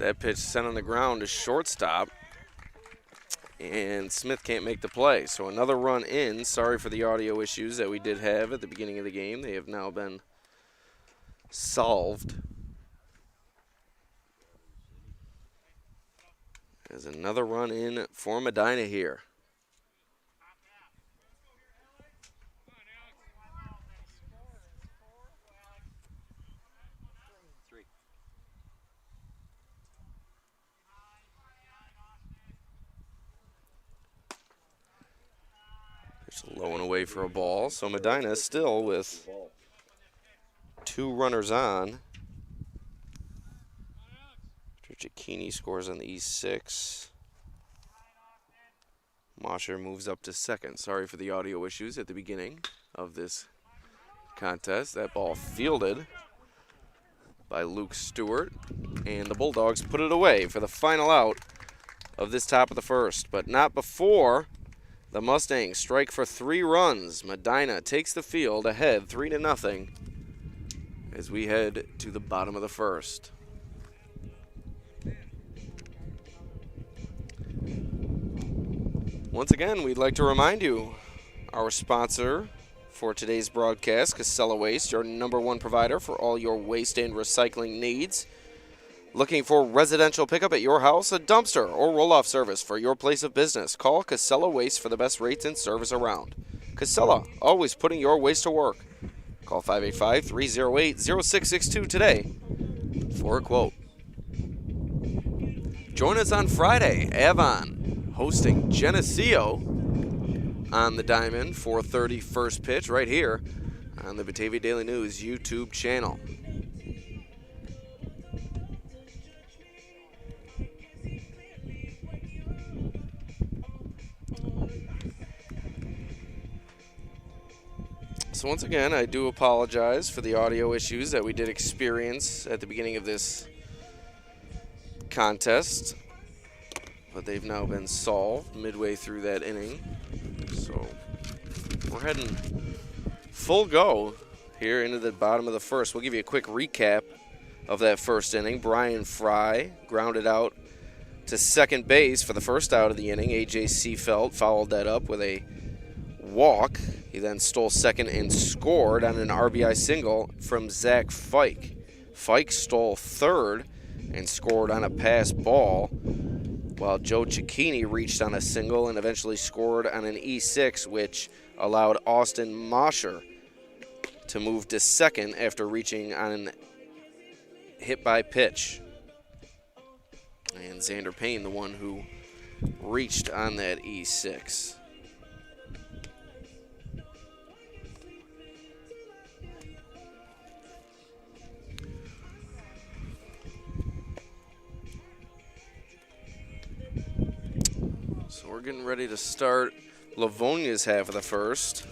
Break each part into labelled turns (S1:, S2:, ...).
S1: That pitch sent on the ground to shortstop. And Smith can't make the play. So another run in. Sorry for the audio issues that we did have at the beginning of the game. They have now been solved. There's another run in for Medina here. Pitch low and away for a ball. So Medina still with 2 runners on. Cicchini scores on the E6. Mosher moves up to second. Sorry for the audio issues at the beginning of this contest. That ball fielded by Luke Stewart. And the Bulldogs put it away for the final out of this top of the first. But not before the Mustangs strike for 3 runs. Medina takes the field ahead 3-0 as we head to the bottom of the first. Once again, we'd like to remind you, our sponsor for today's broadcast, Casella Waste, your #1 provider for all your waste and recycling needs. Looking for residential pickup at your house, a dumpster, or roll-off service for your place of business? Call Casella Waste for the best rates and service around. Casella, always putting your waste to work. Call 585-308-0662 today for a quote. Join us on Friday, Avon hosting Geneseo on the diamond, 4:30 first pitch right here on the Batavia Daily News YouTube channel. So once again, I do apologize for the audio issues that we did experience at the beginning of this contest, but they've now been solved midway through that inning. So we're heading full go here into the bottom of the first. We'll give you a quick recap of that first inning. Brian Fry grounded out to second base for the first out of the inning. A.J. Seafelt followed that up with a walk. He then stole second and scored on an RBI single from Zach Fike. Fike stole third and scored on a pass ball, while Joe Cicchini reached on a single and eventually scored on an E6, which allowed Austin Mosher to move to second after reaching on a hit by pitch. And Xander Payne, the one who reached on that E6. So we're getting ready to start Livonia's half of the first.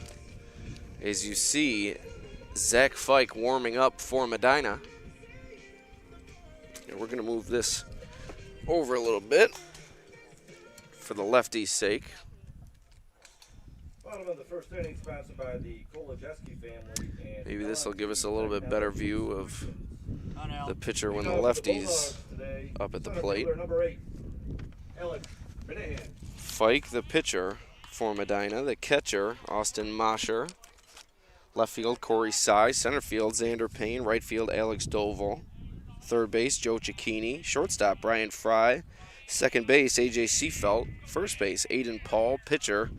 S1: As you see, Zach Fike warming up for Medina. And we're going to move this over a little bit for the lefty's sake.
S2: Bottom of the first inning, sponsored by the Kolojeski family.
S1: Maybe this will give us a little bit better view of the pitcher when the lefty's up at the plate.
S2: Number 8, Alex Minahan.
S1: Fike, the pitcher for Medina. The catcher, Austin Mosher. Left field, Corey Sy. Center field, Xander Payne. Right field, Alex Doval. Third base, Joe Cicchini. Shortstop, Brian Fry. Second base, A.J. Seafelt. First base, Aiden Paul. Pitcher,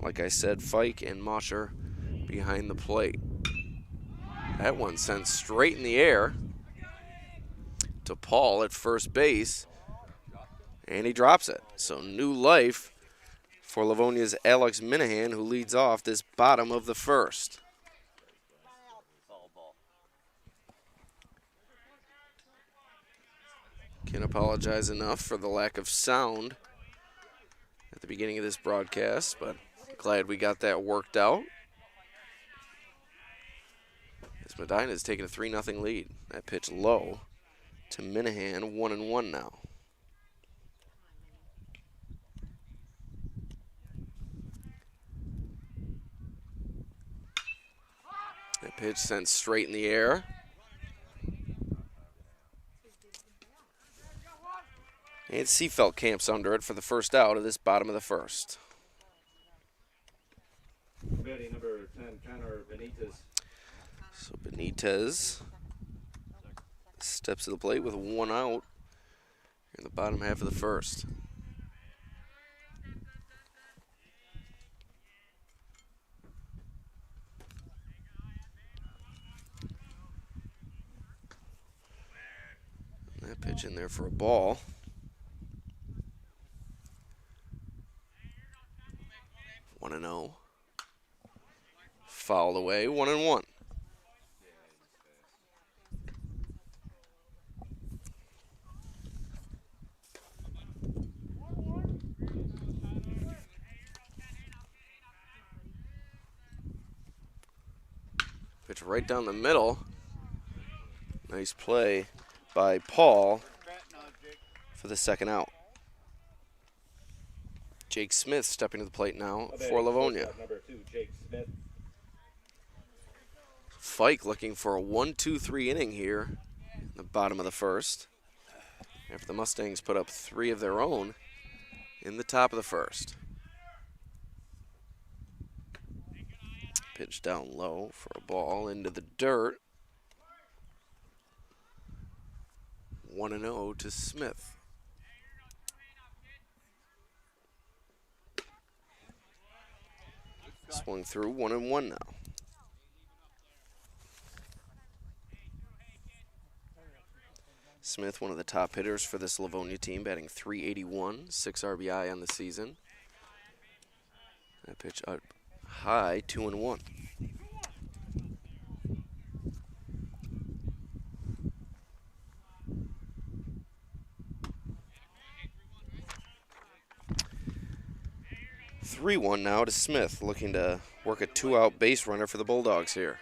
S1: like I said, Fike and Mosher behind the plate. That one sent straight in the air to Paul at first base, and he drops it. So new life for Livonia's Alex Minahan, who leads off this bottom of the first. Can't apologize enough for the lack of sound at the beginning of this broadcast, but glad we got that worked out. As Medina has taken a 3-0 lead. That pitch low to Minahan, 1-1 now. That pitch sent straight in the air. And Seafelt camps under it for the first out of this bottom of the first.
S2: Batting number 10, Connor Benitez.
S1: So Benitez steps to the plate with one out in the bottom half of the first. That pitch in there for a ball. One and 0. Fouled away. 1-1. Pitch right down the middle. Nice play by Paul for the second out. Jake Smith stepping to the plate now for Livonia.
S2: Number 2, Jake Smith.
S1: Fike looking for a 1-2-3 inning here in the bottom of the first, after the Mustangs put up 3 of their own in the top of the first. Pitch down low for a ball into the dirt. 1-0 to Smith. Swung through 1-1 now. Smith, one of the top hitters for this Livonia team, batting .381, 6 RBI on the season. That pitch up high, 2-1. .3-1 now to Smith, looking to work a 2-out base runner for the Bulldogs here.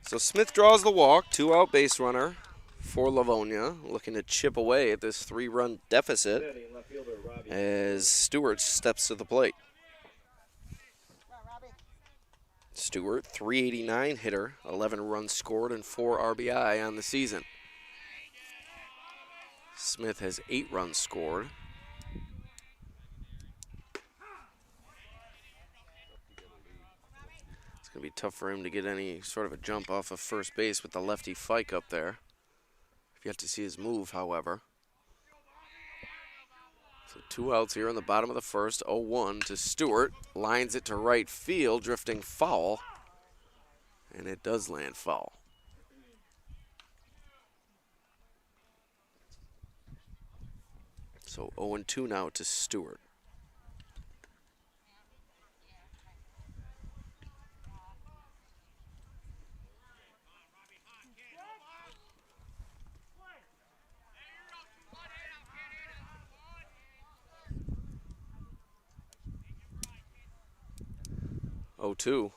S1: So Smith draws the walk, 2-out base runner for Livonia, looking to chip away at this 3-run deficit as Stewart steps to the plate. Stewart, .389 hitter, 11 runs scored and 4 RBI on the season. Smith has 8 runs scored. It's going to be tough for him to get any sort of a jump off of first base with the lefty Fike up there. You have to see his move, however. So 2 outs here in the bottom of the first. 0-1 to Stewart. Lines it to right field, drifting foul. And it does land foul. So 0-2 now to Stewart. .2.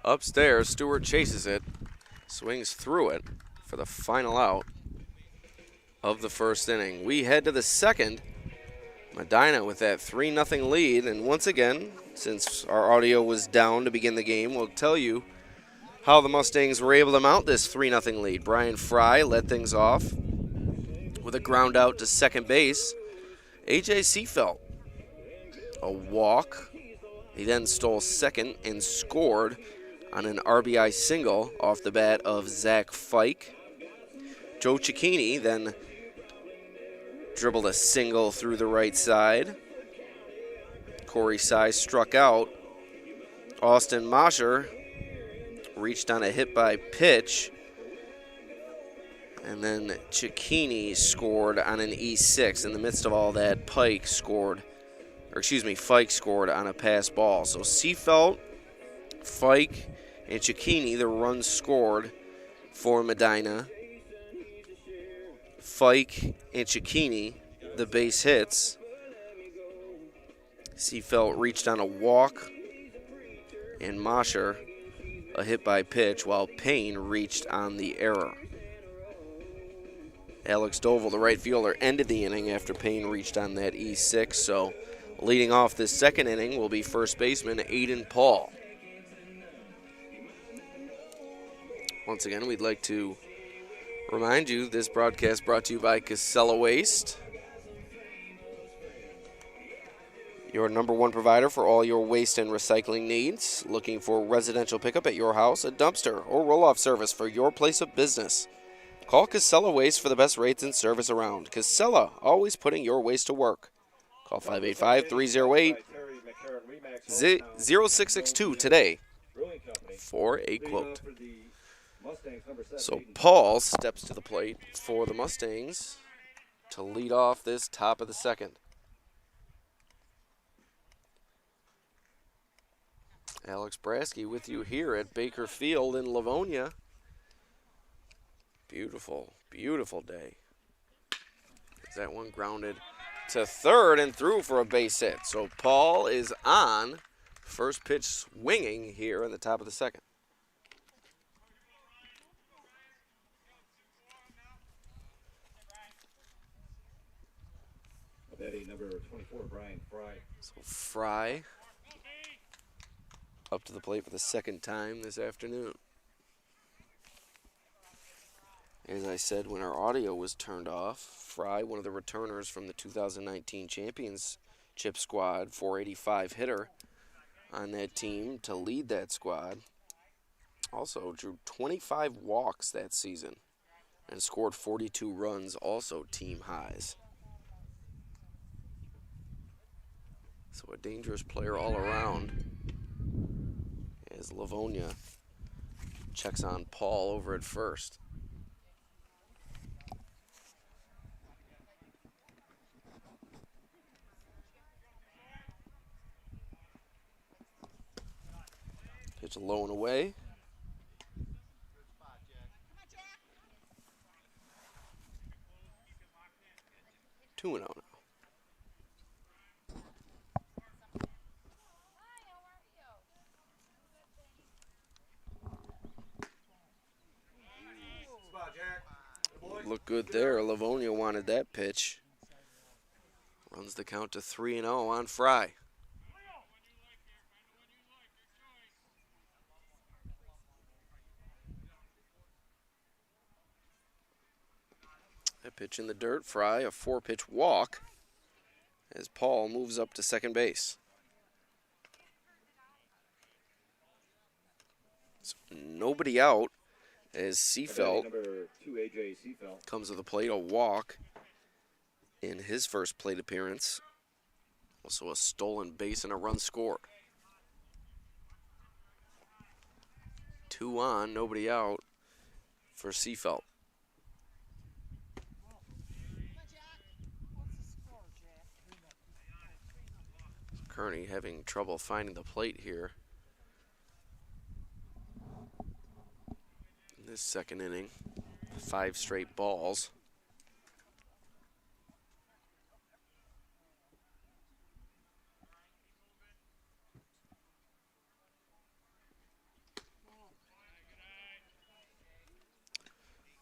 S1: Upstairs, Stewart chases it, swings through it for the final out of the first inning. We head to the second. Medina with that 3-0 lead, and once again, since our audio was down to begin the game, we'll tell you how the Mustangs were able to mount this 3-0 lead. Brian Fry led things off with a ground out to second base. A.J. Seafelt, a walk. He then stole second and scored on an RBI single off the bat of Zach Fike. Joe Cicchini then dribbled a single through the right side. Corey Sy struck out. Austin Mosher reached on a hit by pitch. And then Cicchini scored on an E6. In the midst of all that, Fike scored on a pass ball. So Seafelt, Fike, and Cicchini, the runs scored for Medina. Fike and Cicchini, the base hits. Seafelt reached on a walk, and Mosher a hit by pitch, while Payne reached on the error. Alex Doval, the right fielder, ended the inning after Payne reached on that E6, so Leading off this second inning will be first baseman Aiden Paul. Once again, we'd like to remind you this broadcast brought to you by Casella Waste, your #1 provider for all your waste and recycling needs. Looking for residential pickup at your house, a dumpster, or roll-off service for your place of business? Call Casella Waste for the best rates and service around. Casella, always putting your waste to work. Call 585-308-0662 today for a quote. So Paul steps to the plate for the Mustangs to lead off this top of the second. Alex Brasky with you here at Baker Field in Livonia. Beautiful, beautiful day. Is that one grounded to third and through for a base hit. So Paul is on. First pitch swinging here in the top of the second.
S2: Batting number 24, Brian Fry.
S1: So Fry up to the plate for the second time this afternoon. As I said when our audio was turned off, Fry, one of the returners from the 2019 championship squad, 485 hitter on that team to lead that squad. Also drew 25 walks that season and scored 42 runs, also team highs. So a dangerous player all around as Livonia checks on Paul over at first. Pitch low and away. Two and 0 now. Look good there. Livonia wanted that pitch. Runs the count to 3-0 on Fry. That pitch in the dirt. Fry, a 4-pitch walk as Paul moves up to second base. So nobody out as Seafelt comes to the plate, a walk in his first plate appearance. Also a stolen base and a run scored. 2 on, nobody out for Seafelt. Kearney having trouble finding the plate here in this second inning. 5 straight balls.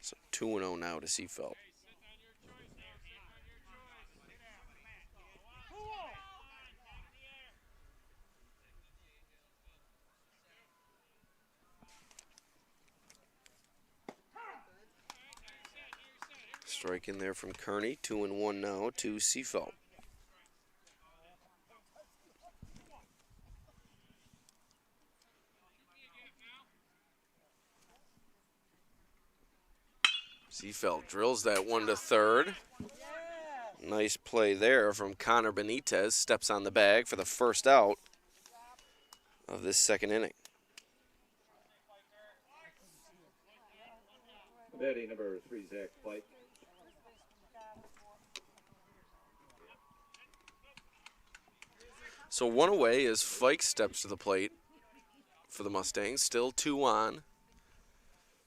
S1: So 2-0 now to Seafelt. Strike in there from Kearney. 2-1 now to Seafelt. Seafelt drills that one to third. Nice play there from Connor Benitez. Steps on the bag for the first out of this second inning.
S2: Batting number 3, Zach Pike.
S1: So one away as Fike steps to the plate for the Mustangs. Still 2 on.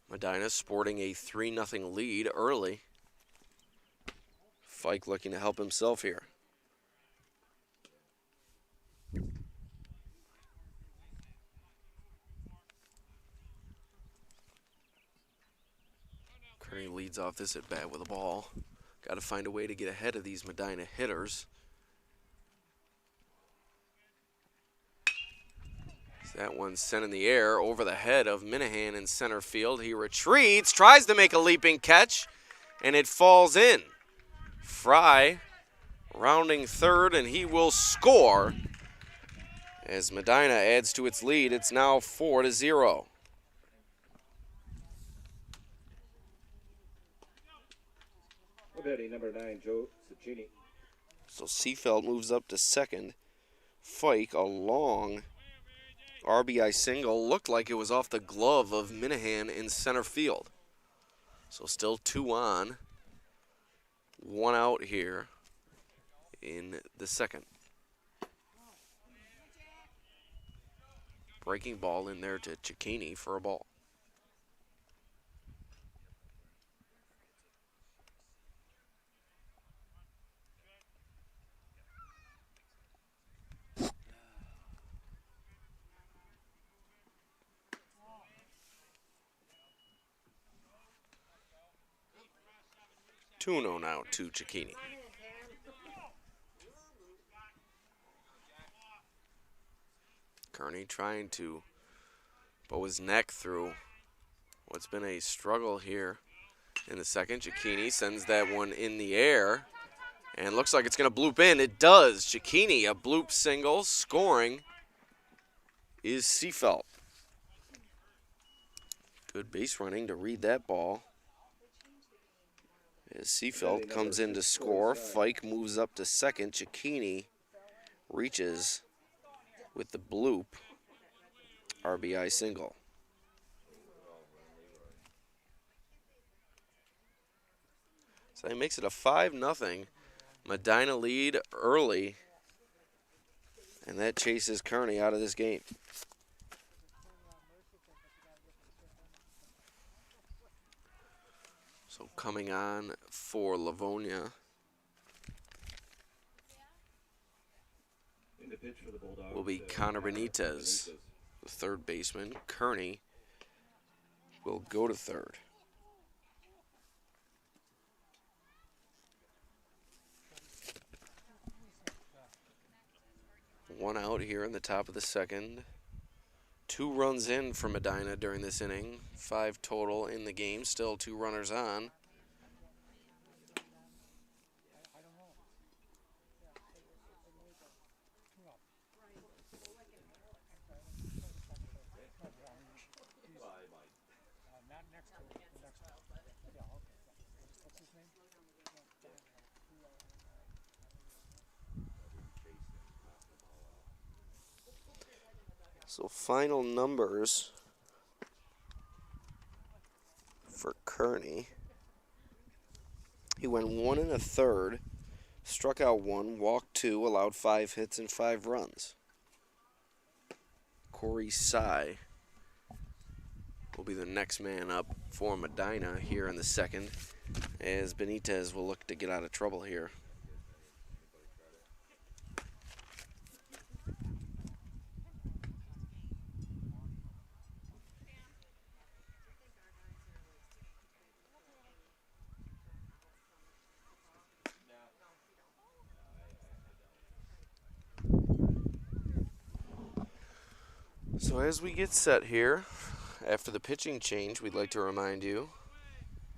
S1: Medina sporting a 3-0 lead early. Fike looking to help himself here. Kearney leads off this at bat with a ball. Got to find a way to get ahead of these Medina hitters. That one sent in the air over the head of Minahan in center field. He retreats, tries to make a leaping catch, and it falls in. Fry rounding third, and he will score as Medina adds to its lead. It's now 4-0.
S2: Batting number 9, Joe Cicchini.
S1: So Seafeld moves up to second. Fike, a long RBI single, looked like it was off the glove of Minahan in center field. So still 2 on, 1 out here in the second. Breaking ball in there to Cicchini for a ball. Tuno now to Cicchini. Kearney trying to bow his neck through what's been a struggle here in the second. Cicchini sends that one in the air and looks like it's going to bloop in. It does. Cicchini, a bloop single. Scoring is Seafelt. Good base running to read that ball. As Seafelt comes in to score, Fike moves up to second. Cicchini reaches with the bloop RBI single. So that makes it a 5-0 Medina lead early, and that chases Kearney out of this game. So coming on for Livonia will be Connor Benitez, the third baseman. Kearney will go to third. One out here in the top of the second. 2 runs in for Medina during this inning. 5 total in the game. Still 2 runners on. So final numbers for Kearney. He went 1 1/3, struck out 1, walked 2, allowed 5 hits and 5 runs. Corey Sy will be the next man up for Medina here in the second, as Benitez will look to get out of trouble here. So as we get set here, after the pitching change, we'd like to remind you,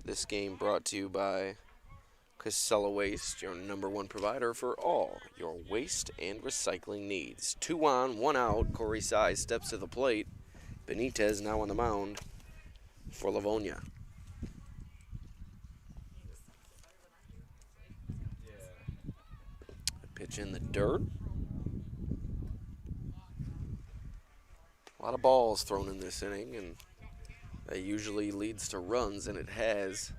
S1: this game brought to you by Casella Waste, your #1 provider for all your waste and recycling needs. 2 on, 1 out. Corey Sy steps to the plate. Benitez now on the mound for Livonia. Pitch in the dirt. A lot of balls thrown in this inning, and that usually leads to runs, and it has.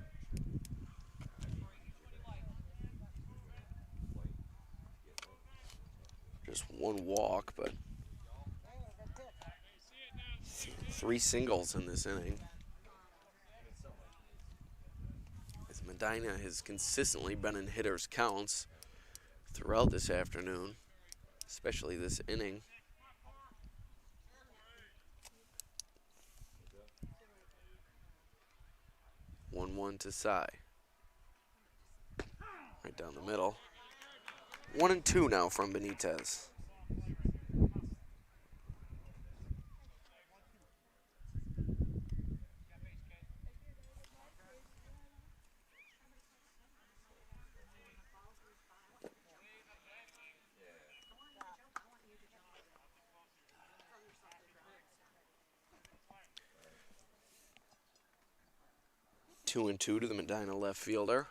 S1: Just 1 walk, but 3 singles in this inning. As Medina has consistently been in hitters' counts throughout this afternoon, especially this inning. One to Sy. Right down the middle. 1 and 2 now from Benitez. 2-2 to the Medina left fielder.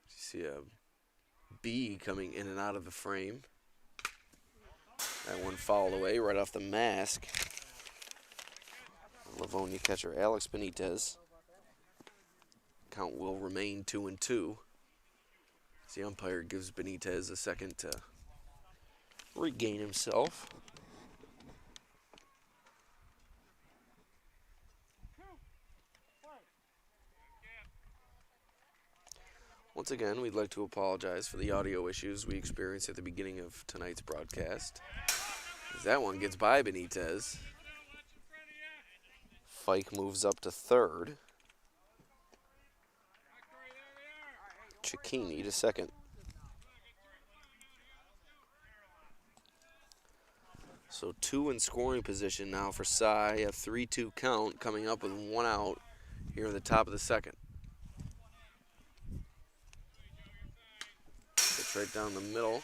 S1: You see a bee coming in and out of the frame. That one fouled away right off the mask. Livonia catcher Alex Benitez. Count will remain 2-2. As the umpire gives Benitez a second to regain himself. Once again, we'd like to apologize for the audio issues we experienced at the beginning of tonight's broadcast. As that one gets by Benitez. Fike moves up to third. Cicchini to second. So 2 in scoring position now for Cy. A 3-2 count coming up with 1 out here in the top of the second. It's right down the middle.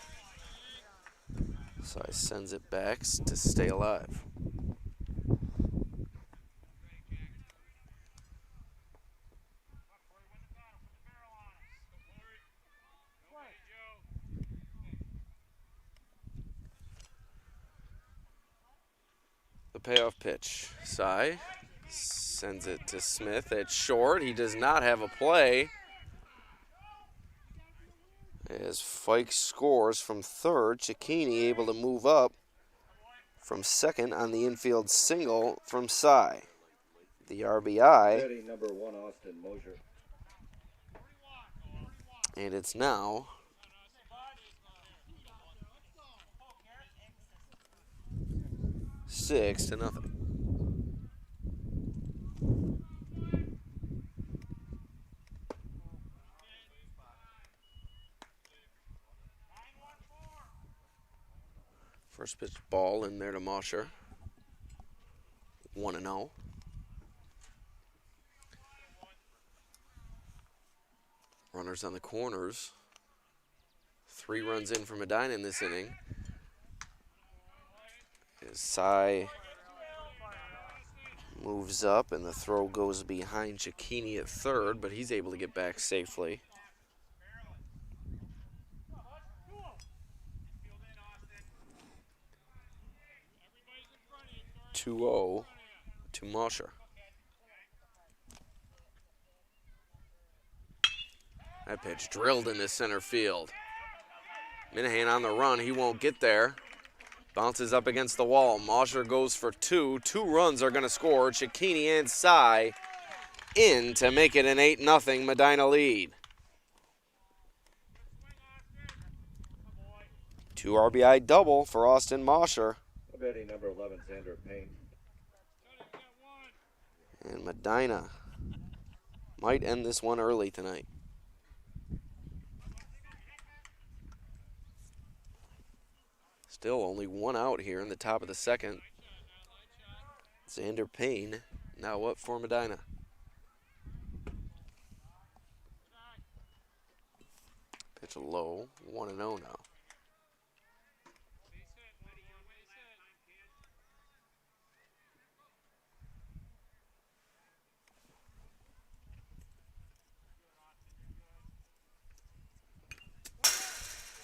S1: Cy sends it back to stay alive. The payoff pitch. Cy sends it to Smith at short. He does not have a play. As Fike scores from third, Cicchini able to move up from second on the infield single from Cy. The RBI.
S2: Ready, number 1, Austin Mosier.
S1: And it's now 6-0. First pitch ball in there to Mosher. 1-0. Runners on the corners. 3 runs in for Medina in this inning. As Cy moves up and the throw goes behind Cicchini at third, but he's able to get back safely. 2-0 to Mosher. That pitch drilled into center field. Minahan on the run. He won't get there. Bounces up against the wall. Mosher goes for 2. 2 runs are going to score. Cicchini and Cy in to make it an 8-0 Medina lead. 2 RBI double for Austin Mosher.
S2: Betty number 11, Xander Payne.
S1: And Medina might end this one early tonight. Still only 1 out here in the top of the second. Xander Payne now up for Medina. Pitch low, 1-0 now.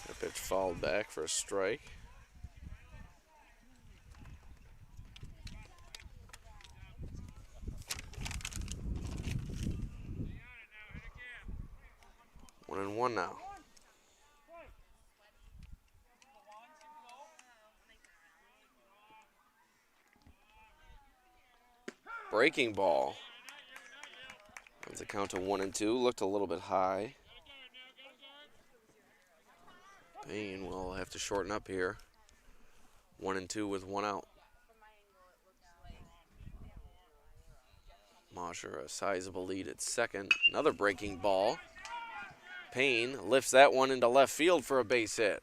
S1: That pitch fouled back for a strike. One and one now. Breaking ball. Runs the count to 1-2. Looked a little bit high. Payne will have to shorten up here. 1-2 with 1 out. Mosher a sizable lead at second. Another breaking ball. Payne lifts that one into left field for a base hit.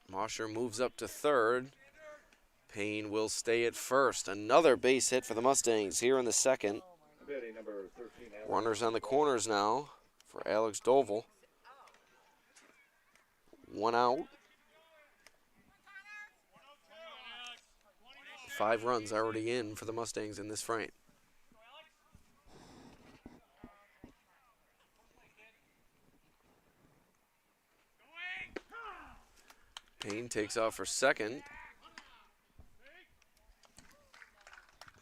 S1: Mosher moves up to third. Payne will stay at first. Another base hit for the Mustangs here in the second. Runners on the corners now for Alex Doval. 1 out. 5 runs already in for the Mustangs in this frame. Payne takes off for second.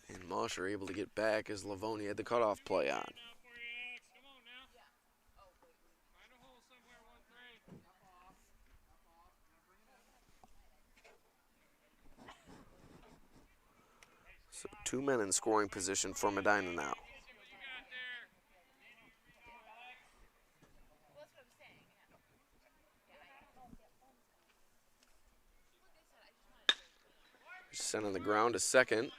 S1: And Mosher able to get back as Livonia had the cutoff play on. So 2 men in scoring position for Medina now. Sent on the ground to second.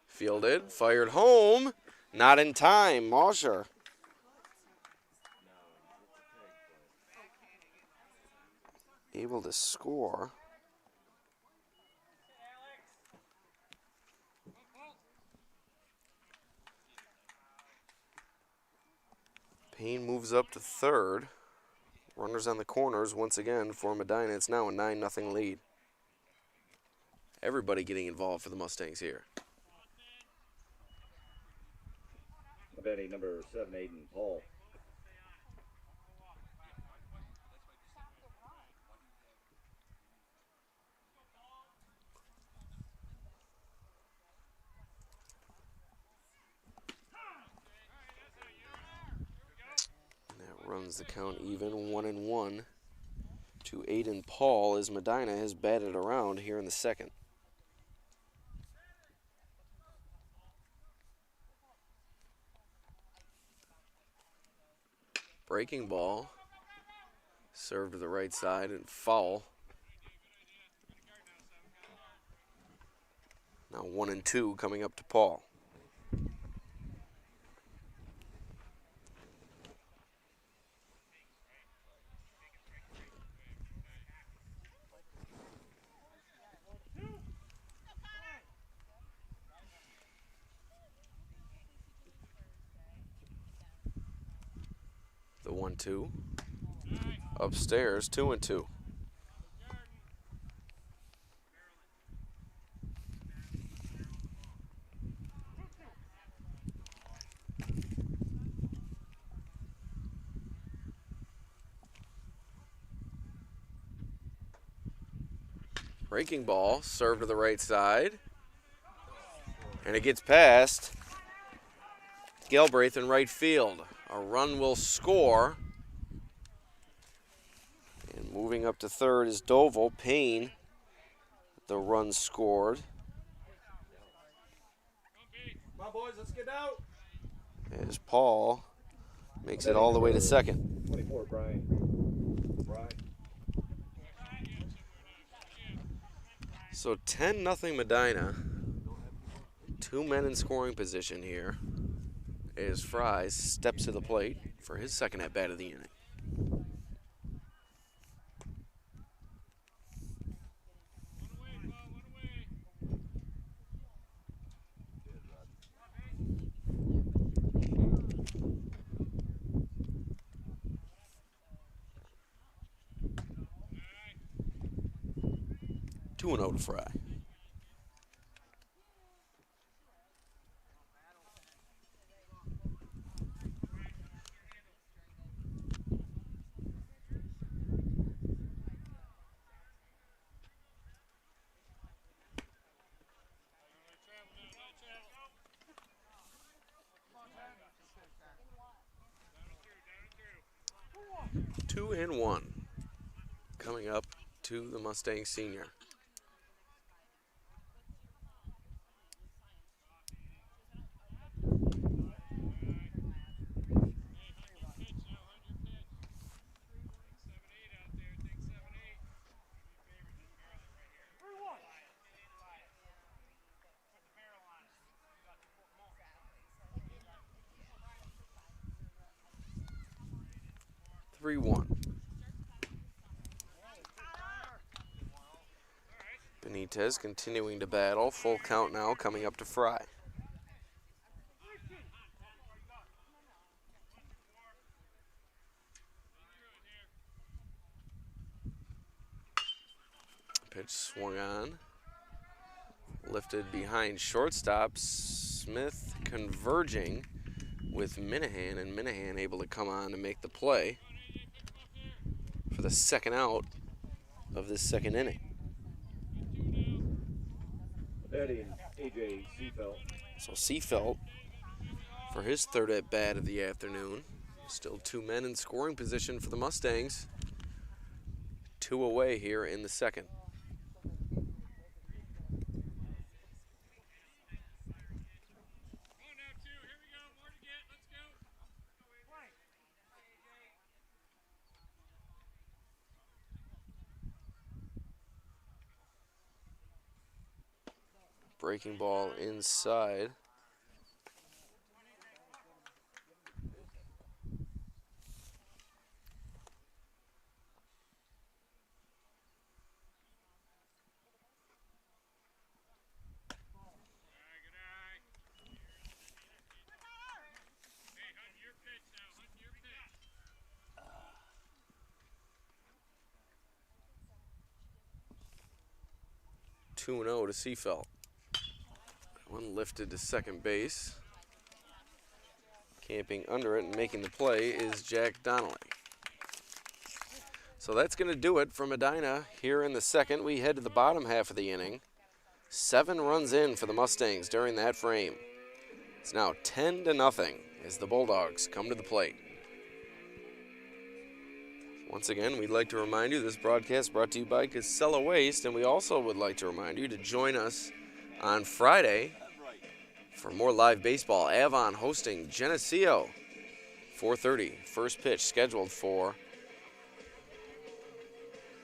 S1: Fielded, fired home. Not in time, Mosher. Able to score. Payne moves up to third. Runners on the corners once again for Medina. It's now a 9-0 lead. Everybody getting involved for the Mustangs here.
S2: Batting number 7, Aiden Paul.
S1: And that runs the count even, 1-1 to Aiden Paul as Medina has batted around here in the second. Breaking ball, served to the right side and foul. Now 1-2 coming up to Paul. The 1-2. Upstairs, 2-2. Breaking ball, served to the right side. And it gets past Galbraith in right field. A run will score. And moving up to third is Doval. Payne, the run scored.
S2: Come on, boys, let's get out.
S1: As Paul makes it all the way to second.
S2: 24, Brian.
S1: So 10-0 Medina. 2 men in scoring position here as Fry steps to the plate for his second at-bat of the inning. Two and 0 to Fry. Two and 1 coming up to the Mustang senior. Benitez continuing to battle. Full count now coming up to Fry. Pitch swung on. Lifted behind shortstop. Smith converging with Minahan, and Minahan able to come on to make the play for the second out of this second inning.
S2: Batting A.J. Seafelt.
S1: So Seafelt, for his third at bat of the afternoon, still 2 men in scoring position for the Mustangs. 2 away here in the second. Breaking ball inside. Two and 0 to Seafelt. One lifted to second base. Camping under it and making the play is Jack Donnelly. So that's going to do it for Medina here in the second. We head to the bottom half of the inning. 7 runs in for the Mustangs during that frame. It's now 10-0 as the Bulldogs come to the plate. Once again, we'd like to remind you this broadcast brought to you by Casella Waste, and we also would like to remind you to join us on Friday for more live baseball. Avon hosting Geneseo, 4:30. First pitch scheduled for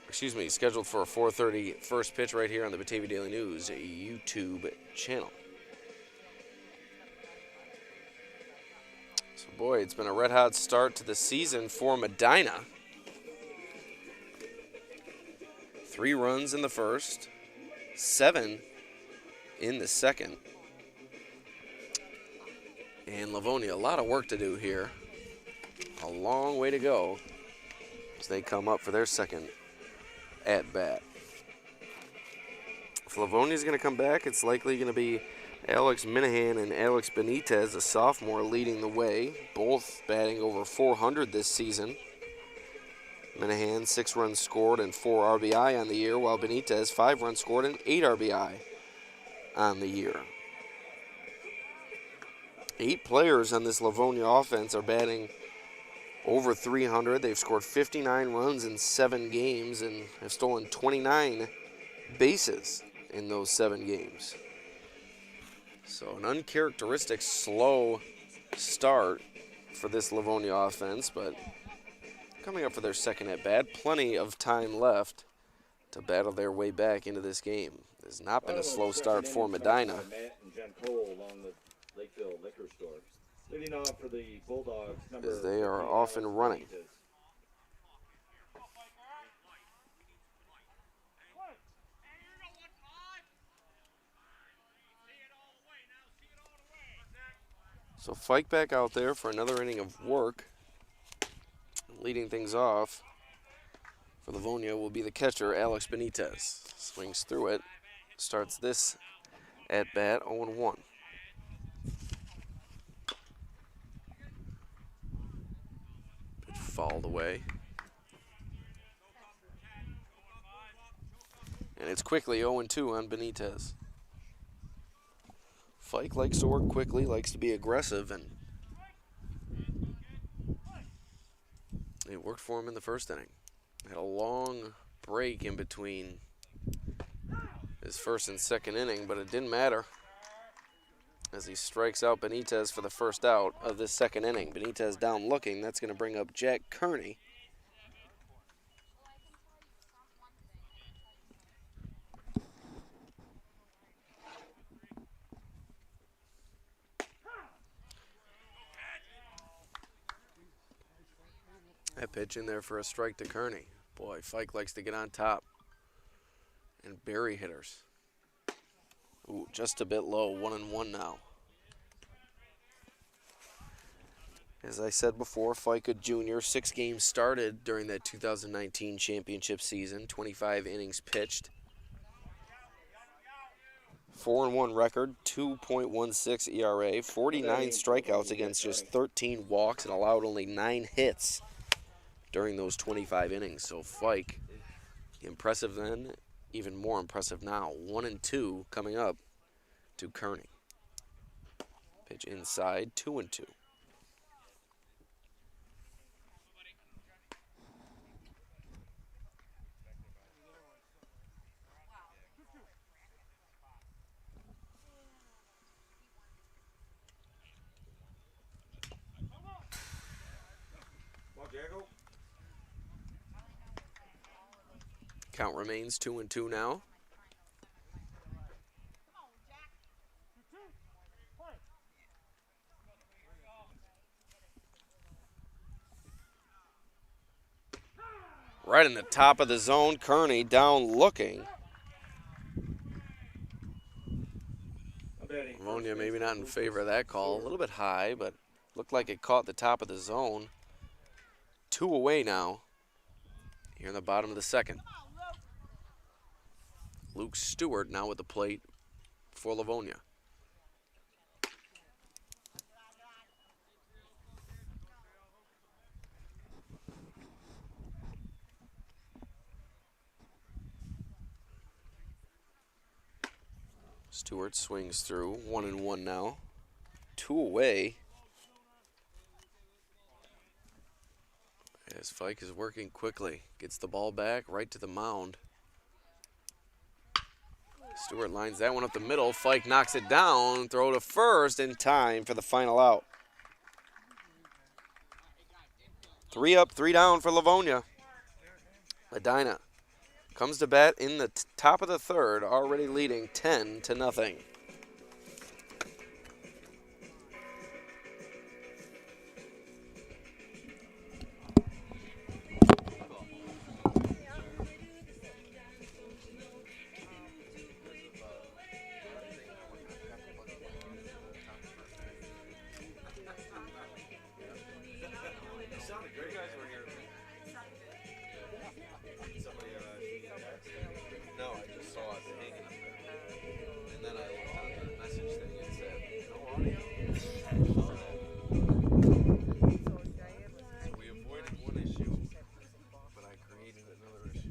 S1: a 4:30 first pitch right here on the Batavia Daily News YouTube channel. So boy, it's been a red hot start to the season for Medina. 3 runs in the first, 7 in the second. And Livonia, a lot of work to do here. A long way to go as they come up for their second at-bat. If Livonia's going to come back, it's likely going to be Alex Minahan and Alex Benitez, a sophomore, leading the way, both batting over 400 this season. Minahan, 6 runs scored and 4 RBI on the year, while Benitez, 5 runs scored and 8 RBI on the year. 8 players on this Livonia offense are batting over 300. They've scored 59 runs in 7 games and have stolen 29 bases in those 7 games. So an uncharacteristic slow start for this Livonia offense, but coming up for their second at bat, plenty of time left to battle their way back into this game. There's not been a slow start for Medina.
S2: Matt and Jen Cole along the Lakeville liquor store. Leading off for the Bulldogs, number
S1: As they are off and running. So Fike back out there for another inning of work. Leading things off for Livonia will be the catcher, Alex Benitez. Swings through it, starts this at-bat 0-1. Pitch fouled away. And it's quickly 0-2 on Benitez. Fike likes to work quickly, likes to be aggressive, and it worked for him in the first inning. Had a long break in between his first and second inning, but it didn't matter as he strikes out Benitez for the first out of this second inning. Benitez down looking. That's going to bring up Jack Kearney. That pitch in there for a strike to Kearney. Boy, Fike likes to get on top and bury hitters. Ooh, just a bit low, 1-1 now. As I said before, Fike, a junior, 6 games started during that 2019 championship season, 25 innings pitched. 4-1 record, 2.16 ERA, 49 strikeouts against just 13 walks, and allowed only 9 hits during those 25 innings. So Fike Impressive then, even more impressive now. 1-2 coming up to Kearney. Pitch inside, 2-2.
S2: Come on, Jago.
S1: Count remains 2-2 now. Right in the top of the zone, Kearney down looking. Livonia maybe not in favor of that call. A little bit high, but looked like it caught the top of the zone. 2 away now here in the bottom of the second. Luke Stewart now with the plate for Livonia. Stewart swings through, 1-1 now. 2 away. As Fike is working quickly. Gets the ball back right to the mound. Stewart lines that one up the middle. Fike knocks it down. Throw to first in time for the final out. 3 up, 3 down for Livonia. Medina comes to bat in the top of the third, already leading 10-0. No, I just saw it hanging up there. And then I looked on the message thing and said, no audio. So we avoided one issue, but I created another issue.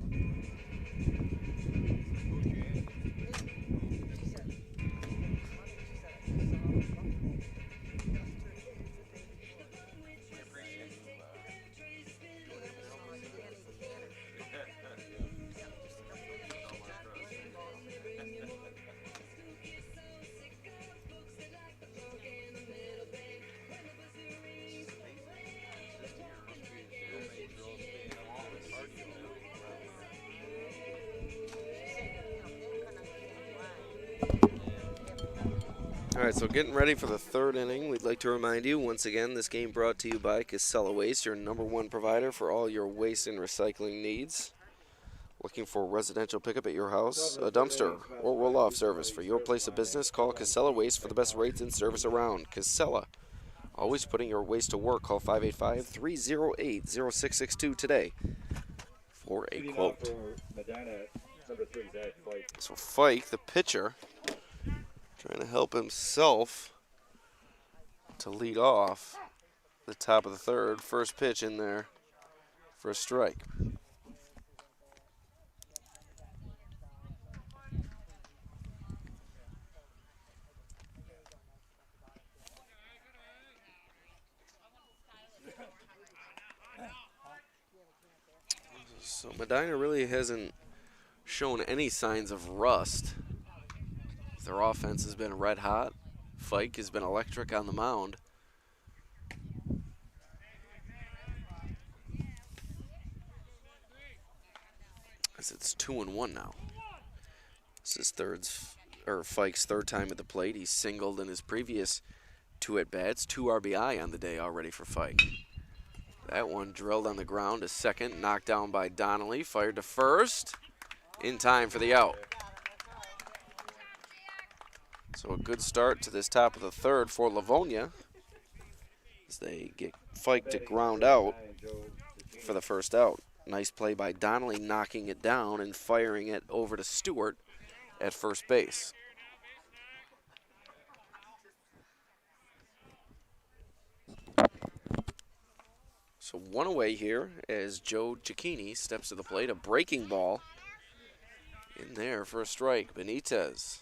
S1: All right, so getting ready for the third inning. We'd like to remind you, once again, this game brought to you by Casella Waste, your #1 provider for all your waste and recycling needs. Looking for residential pickup at your house, a dumpster, or roll-off service for your place of business? Call Casella Waste for the best rates and service around. Casella, always putting your waste to work. Call 585-308-0662 today for a quote. So Fike, the pitcher, trying to help himself to lead off the top of the third. First pitch in there for a strike. So Medina really hasn't shown any signs of rust. Their offense has been red hot. Fike has been electric on the mound. As it's 2-1 now. This is Fike's third time at the plate. He's singled in his previous 2 at-bats. 2 RBI on the day already for Fike. That one drilled on the ground to second, knocked down by Donnelly, fired to first, in time for the out. So a good start to this top of the third for Livonia as they get Fike to ground out for the first out. Nice play by Donnelly, knocking it down and firing it over to Stewart at first base. So 1 away here as Joe Cicchini steps to the plate. A breaking ball In there for a strike. Benitez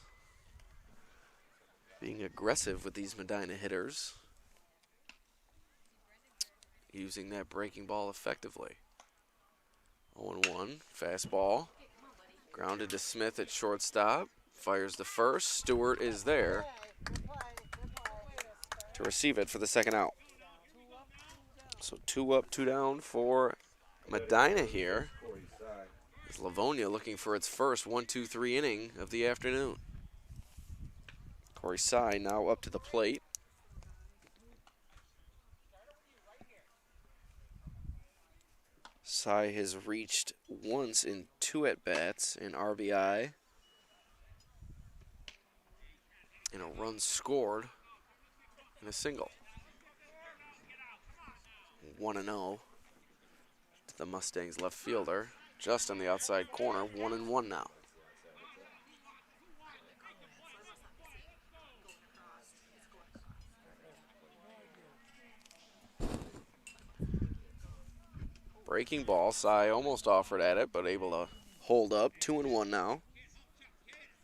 S1: being aggressive with these Medina hitters. Using that breaking ball effectively. 0-1. Fastball. Grounded to Smith at shortstop. Fires the first. Stewart is there to receive it for the second out. So 2 up, 2 down for Medina here. As Livonia looking for its first 1-2-3 inning of the afternoon. Corey Sy now up to the plate. Sy has reached once in 2 at-bats, an RBI, and a run scored, and a single. 1-0 to the Mustangs left fielder, just on the outside corner, 1-1 now. Breaking ball, Sy almost offered at it, but able to hold up. 2-1 now.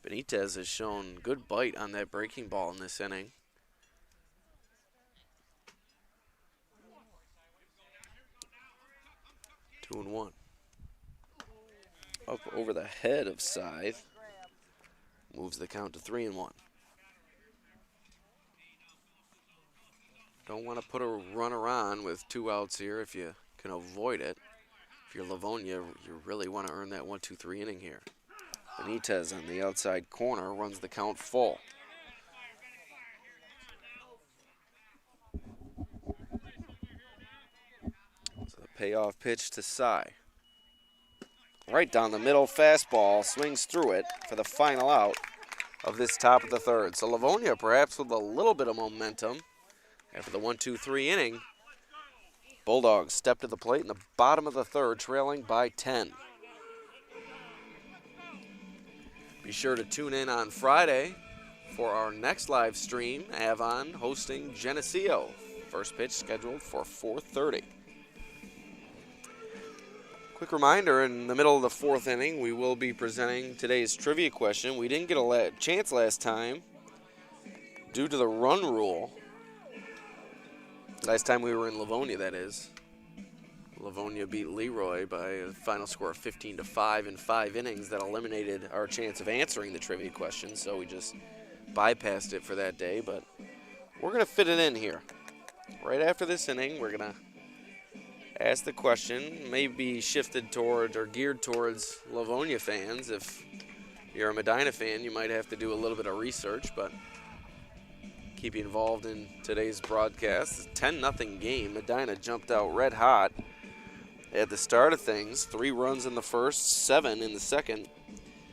S1: Benitez has shown good bite on that breaking ball in this inning. Two and one. Up over the head of Sy. Moves the count to 3-1. Don't want to put a runner on with 2 outs here if you can avoid it. If you're Livonia, you really want to earn that 1-2-3 inning here. Benitez on the outside corner runs the count full. So the payoff pitch to Sy. Right down the middle, fastball, swings through it for the final out of this top of the third. So Livonia perhaps with a little bit of momentum after the 1-2-3 inning. Bulldogs step to the plate in the bottom of the third, trailing by 10. Be sure to tune in on Friday for our next live stream, Avon hosting Geneseo. First pitch scheduled for 4:30. Quick reminder, in the middle of the 4th inning, we will be presenting today's trivia question. We didn't get a chance last time due to the run rule. Last time we were in Livonia, that is. Livonia beat Leroy by a final score of 15-5 in 5 innings. That eliminated our chance of answering the trivia question, so we just bypassed it for that day. But we're going to fit it in here. Right after this inning, we're going to ask the question, maybe shifted toward or geared towards Livonia fans. If you're a Medina fan, you might have to do a little bit of research, but keep you involved in today's broadcast. It's a 10-0 game. Medina jumped out red hot at the start of things. 3 runs in the first, 7 in the second,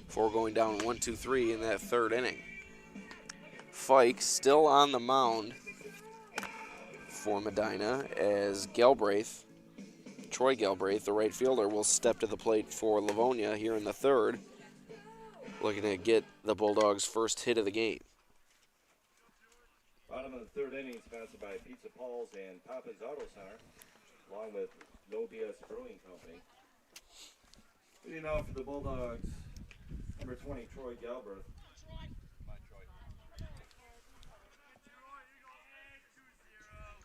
S1: before going down 1-2-3 in that 3rd inning. Fike still on the mound for Medina as Troy Galbraith, the right fielder, will step to the plate for Livonia here in the 3rd, looking to get the Bulldogs' first hit of the game.
S2: Bottom of the 3rd inning, sponsored by Pizza Paul's and Papa's Auto Center, along with No BS Brewing Company. Leading off for the Bulldogs, number 20, Troy Galbraith.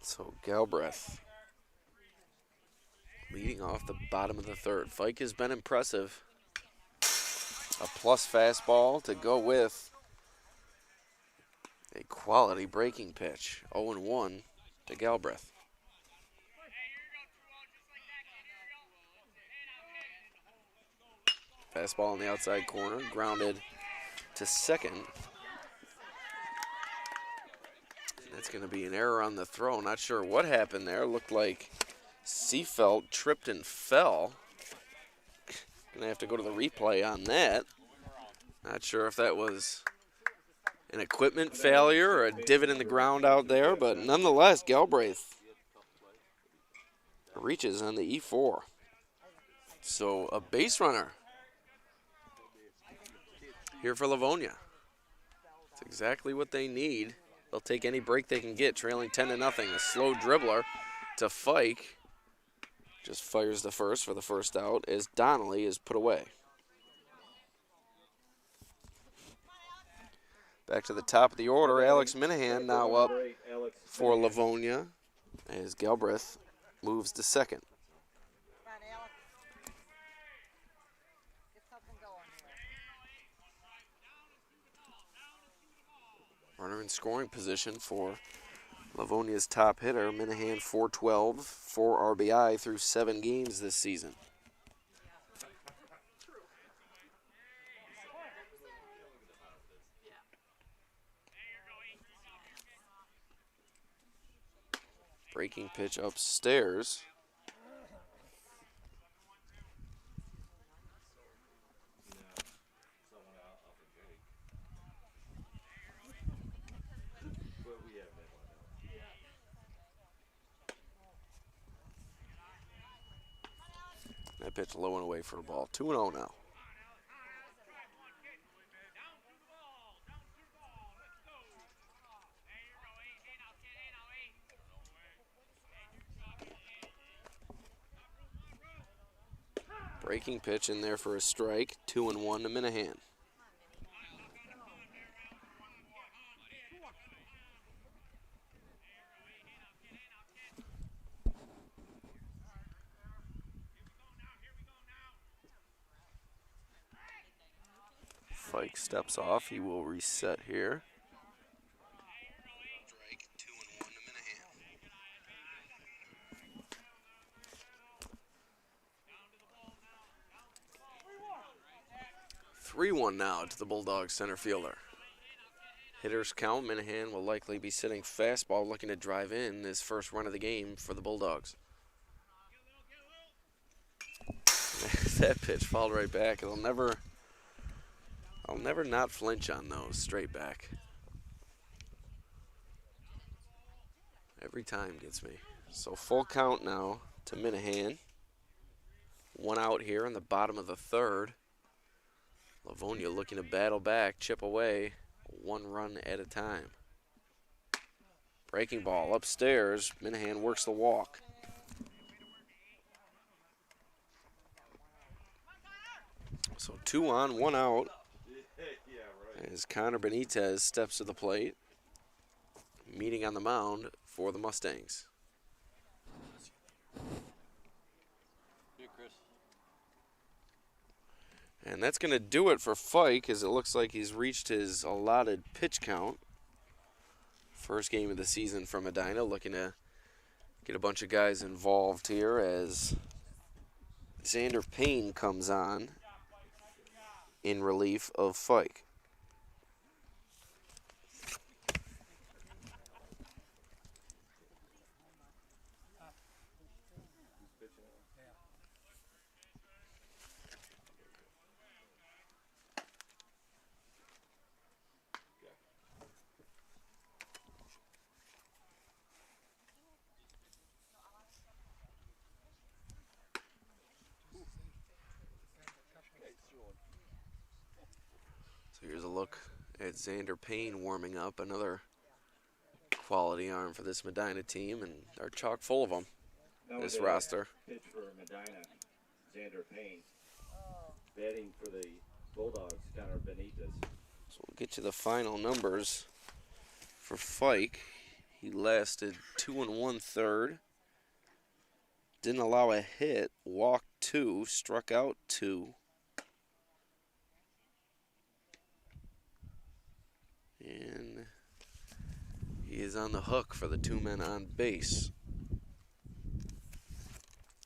S1: So Galbraith leading off the bottom of the 3rd. Fike has been impressive. A plus fastball to go with a quality breaking pitch. 0-1 to Galbraith. Fastball on the outside corner, grounded to second. That's going to be an error on the throw. Not sure what happened there. Looked like Seafelt tripped and fell. Going to have to go to the replay on that. Not sure if that was an equipment failure or a divot in the ground out there, but nonetheless, Galbraith reaches on the E4. So a base runner here for Livonia. It's exactly what they need. They'll take any break they can get, trailing 10-0. A slow dribbler to Fike. Just fires the first for the first out as Donnelly is put away. Back to the top of the order, Alex Minahan now up
S2: Number 8, Alex
S1: for
S2: Minahan.
S1: Livonia as Galbraith moves to second.
S3: Come on, Alex. Get something going here.
S1: Runner in scoring position for Livonia's top hitter, Minahan, 412, 4 RBI through 7 games this season. Breaking pitch upstairs. That pitch low and away for a ball. 2-0 now. Breaking pitch in there for a strike. 2-1 to Minahan. Fike steps off. He will reset here. Strike, 2-1 to Minahan. 3-1 now to the Bulldogs center fielder. Hitters count. Minahan will likely be sitting fastball, looking to drive in his first run of the game for the Bulldogs. That pitch fouled right back. I'll never not flinch on those straight back. Every time gets me. So full count now to Minahan. 1 out here in the bottom of the third. Livonia looking to battle back, chip away, 1 run at a time. Breaking ball upstairs. Minahan works the walk. So 2 on, 1 out. As Connor Benitez steps to the plate, meeting on the mound for the Mustangs. And that's going to do it for Fike, as it looks like he's reached his allotted pitch count. First game of the season for Medina, looking to get a bunch of guys involved here as Xander Payne comes on in relief of Fike. So here's a look at Xander Payne warming up, another quality arm for this Medina team, and they're chock full of them, this roster.
S2: Pitch for Medina, Xander Payne. Batting for the Bulldogs, Connor Benitez.
S1: So we'll get you the final numbers for Fike. He lasted 2 1/3. Didn't allow a hit, walked 2, struck out 2. And he is on the hook for the 2 men on base.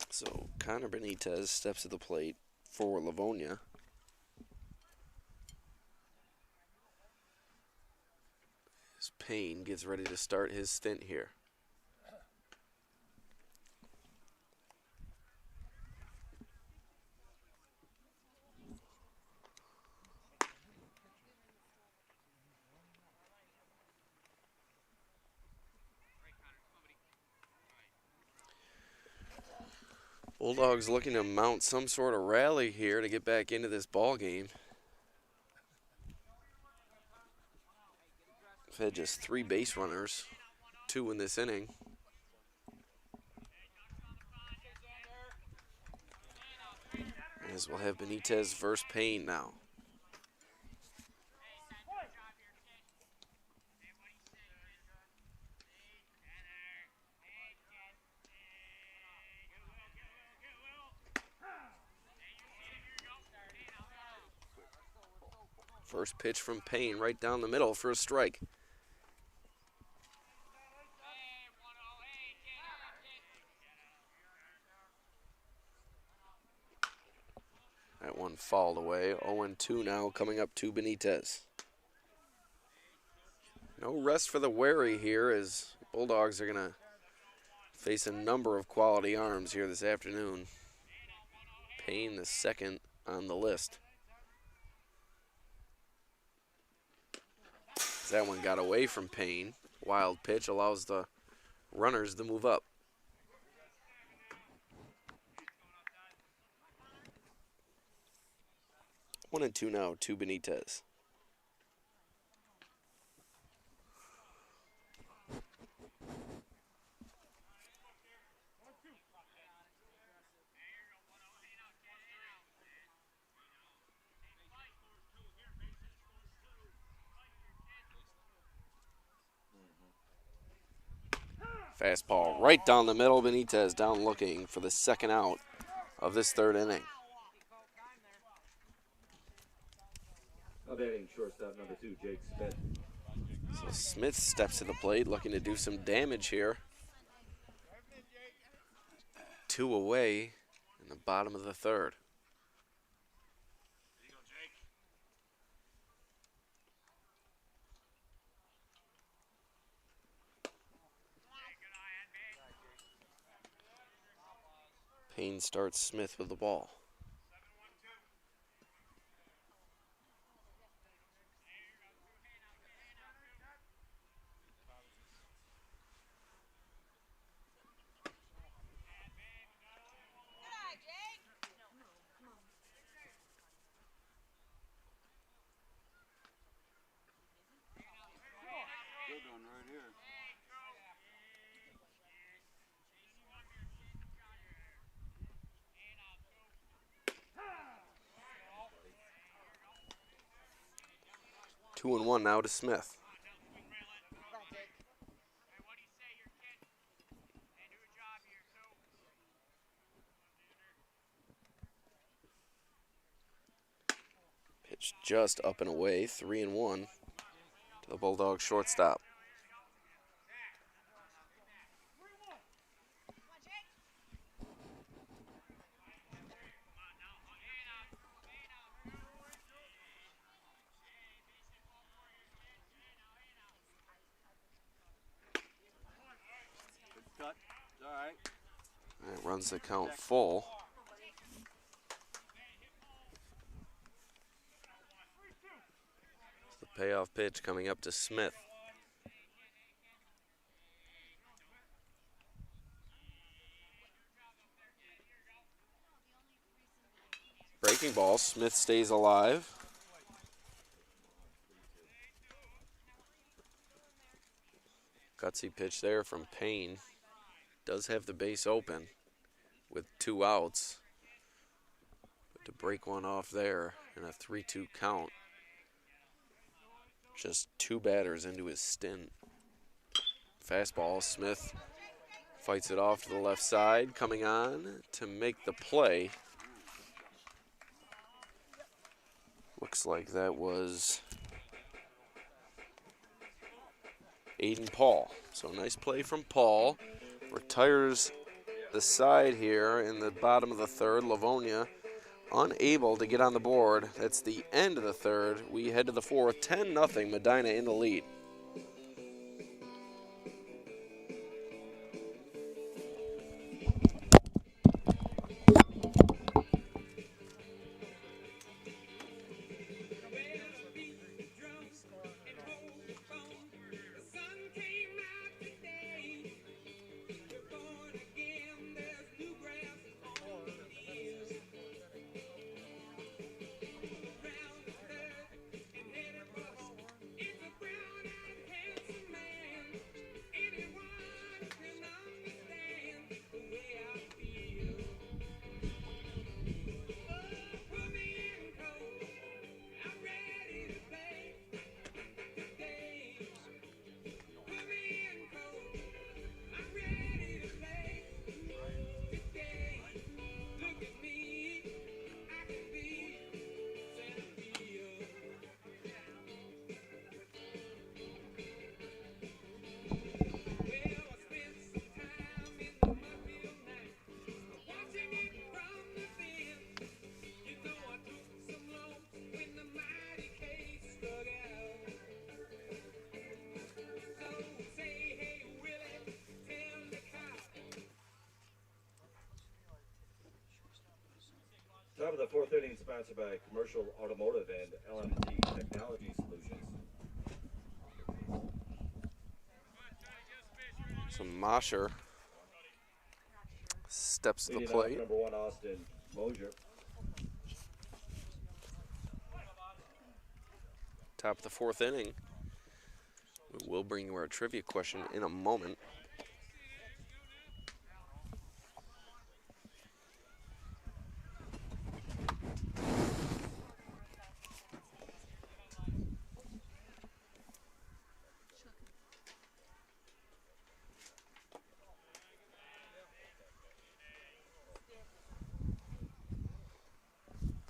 S1: So Connor Benitez steps to the plate for Livonia. As Payne gets ready to start his stint here. Bulldogs looking to mount some sort of rally here to get back into this ball game. We've had just 3 base runners, 2 in this inning. As we'll have Benitez versus Payne now. First pitch from Payne right down the middle for a strike. That one fouled away. 0-2 now coming up to Benitez. No rest for the wary here as Bulldogs are going to face a number of quality arms here this afternoon. Payne the second on the list. That one got away from Payne. Wild pitch allows the runners to move up. 1-2 now to Benitez. Fastball right down the middle. Benitez down looking for the second out of this third inning.
S2: Now batting shortstop number 2, Jake Smith.
S1: So Smith steps to the plate looking to do some damage here. 2 away in the bottom of the third. Payne starts Smith with the ball.
S4: Good one right here.
S1: Two and one now to Smith. Pitch just up and away, 3-1 to the Bulldog shortstop.
S4: Cut. All right.
S1: That runs the count full. The payoff pitch coming up to Smith. Breaking ball, Smith stays alive. Gutsy pitch there from Payne. Does have the base open with 2 outs. But to break one off there in a 3-2 count. Just 2 batters into his stint. Fastball, Smith fights it off to the left side, coming on to make the play. Looks like that was Aiden Paul. So nice play from Paul. Retires the side here in the bottom of the third. Livonia unable to get on the board. That's the end of the third. We head to the fourth. 10-0 Medina in the lead.
S2: of the fourth inning sponsored by Commercial Automotive and LMT Technology Solutions.
S1: So Mosher steps to the
S2: Leading off,
S1: plate.
S2: number 1, Austin Mosier.
S1: Top of the fourth inning. We'll bring you our trivia question in a moment.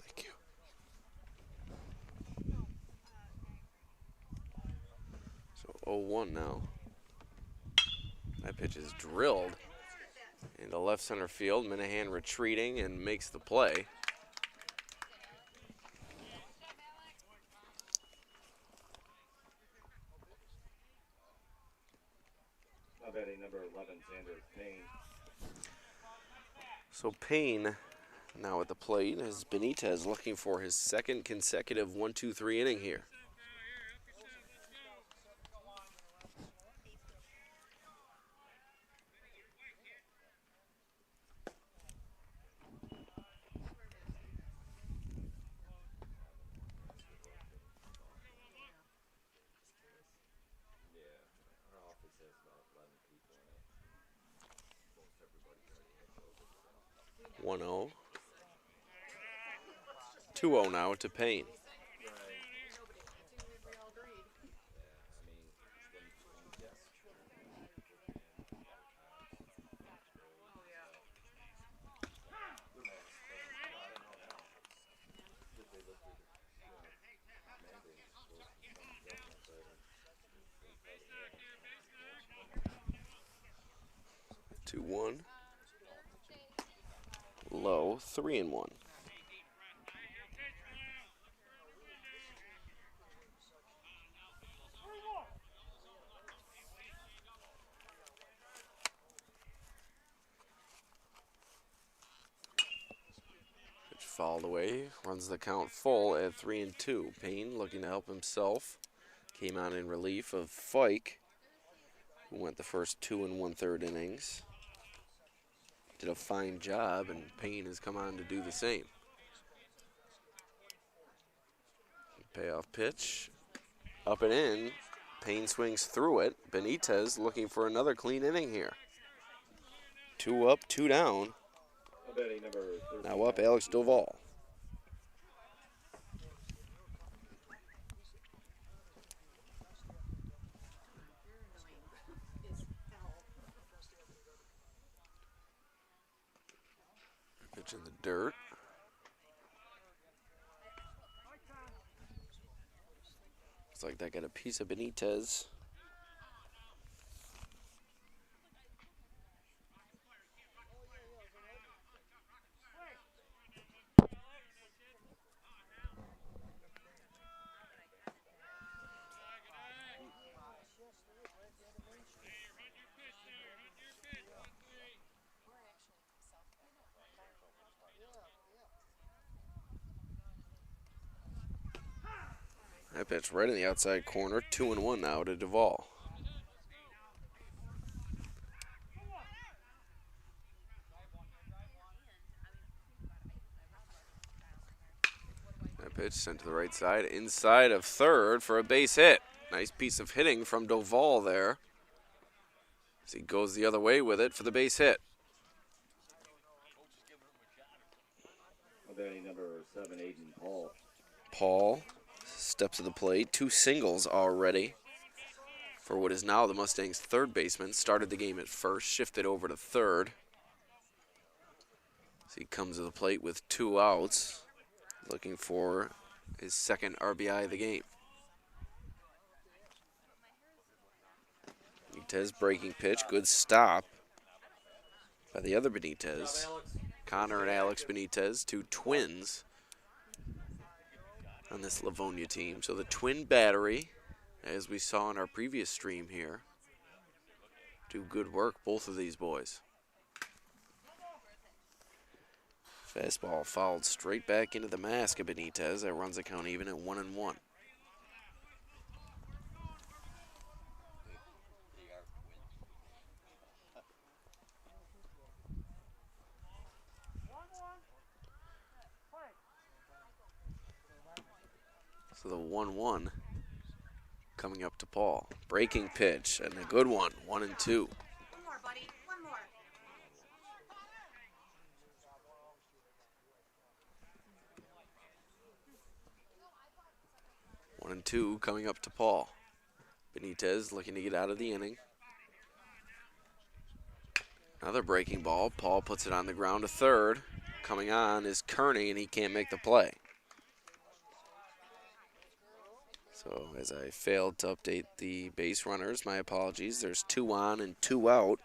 S1: Thank you. So 0-1 now. That pitch is drilled into left center field. Minahan retreating and makes the play.
S2: Now batting number 11, Xander Payne.
S1: So Payne now at the plate as Benitez looking for his second consecutive 1-2-3 inning here.
S2: Our office has about 11 people in it. Most everybody already had COVID.
S1: 1-0. 2-0 now to Payne. Two one. Low 3-1. Pitch fouled away. Runs the count full at 3-2. Payne looking to help himself. Came on in relief of Fike, who went the first 2 1/3 innings. Did a fine job, and Payne has come on to do the same. Payoff pitch. Up and in. Payne swings through it. Benitez looking for another clean inning here. 2 up, 2 down.
S2: Batting number 13,
S1: Now up Alex Doval. Pitch in the dirt. Looks like that got a piece of Benitez. That pitch right in the outside corner. 2-1 now to Duvall. That pitch sent to the right side, inside of third for a base hit. Nice piece of hitting from Duvall there, as he goes the other way with it for the base hit.
S2: Batting number 7, Aiden Paul.
S1: Paul steps to the plate. 2 singles already for what is now the Mustangs' third baseman. Started the game at first, shifted over to third. So he comes to the plate with 2 outs, looking for his second RBI of the game. Benitez breaking pitch, good stop by the other Benitez. Connor and Alex Benitez, 2 twins on this Livonia team. So the twin battery, as we saw in our previous stream here, do good work, both of these boys. Fastball fouled straight back into the mask of Benitez. That runs the count even at 1-1. So the 1-1 coming up to Paul. Breaking pitch and a good one. 1-2.
S3: One more, buddy. One more.
S1: 1-2 coming up to Paul. Benitez looking to get out of the inning. Another breaking ball. Paul puts it on the ground to third. Coming on is Kearney, and he can't make the play. So as I failed to update the base runners, my apologies. There's 2 on and 2 out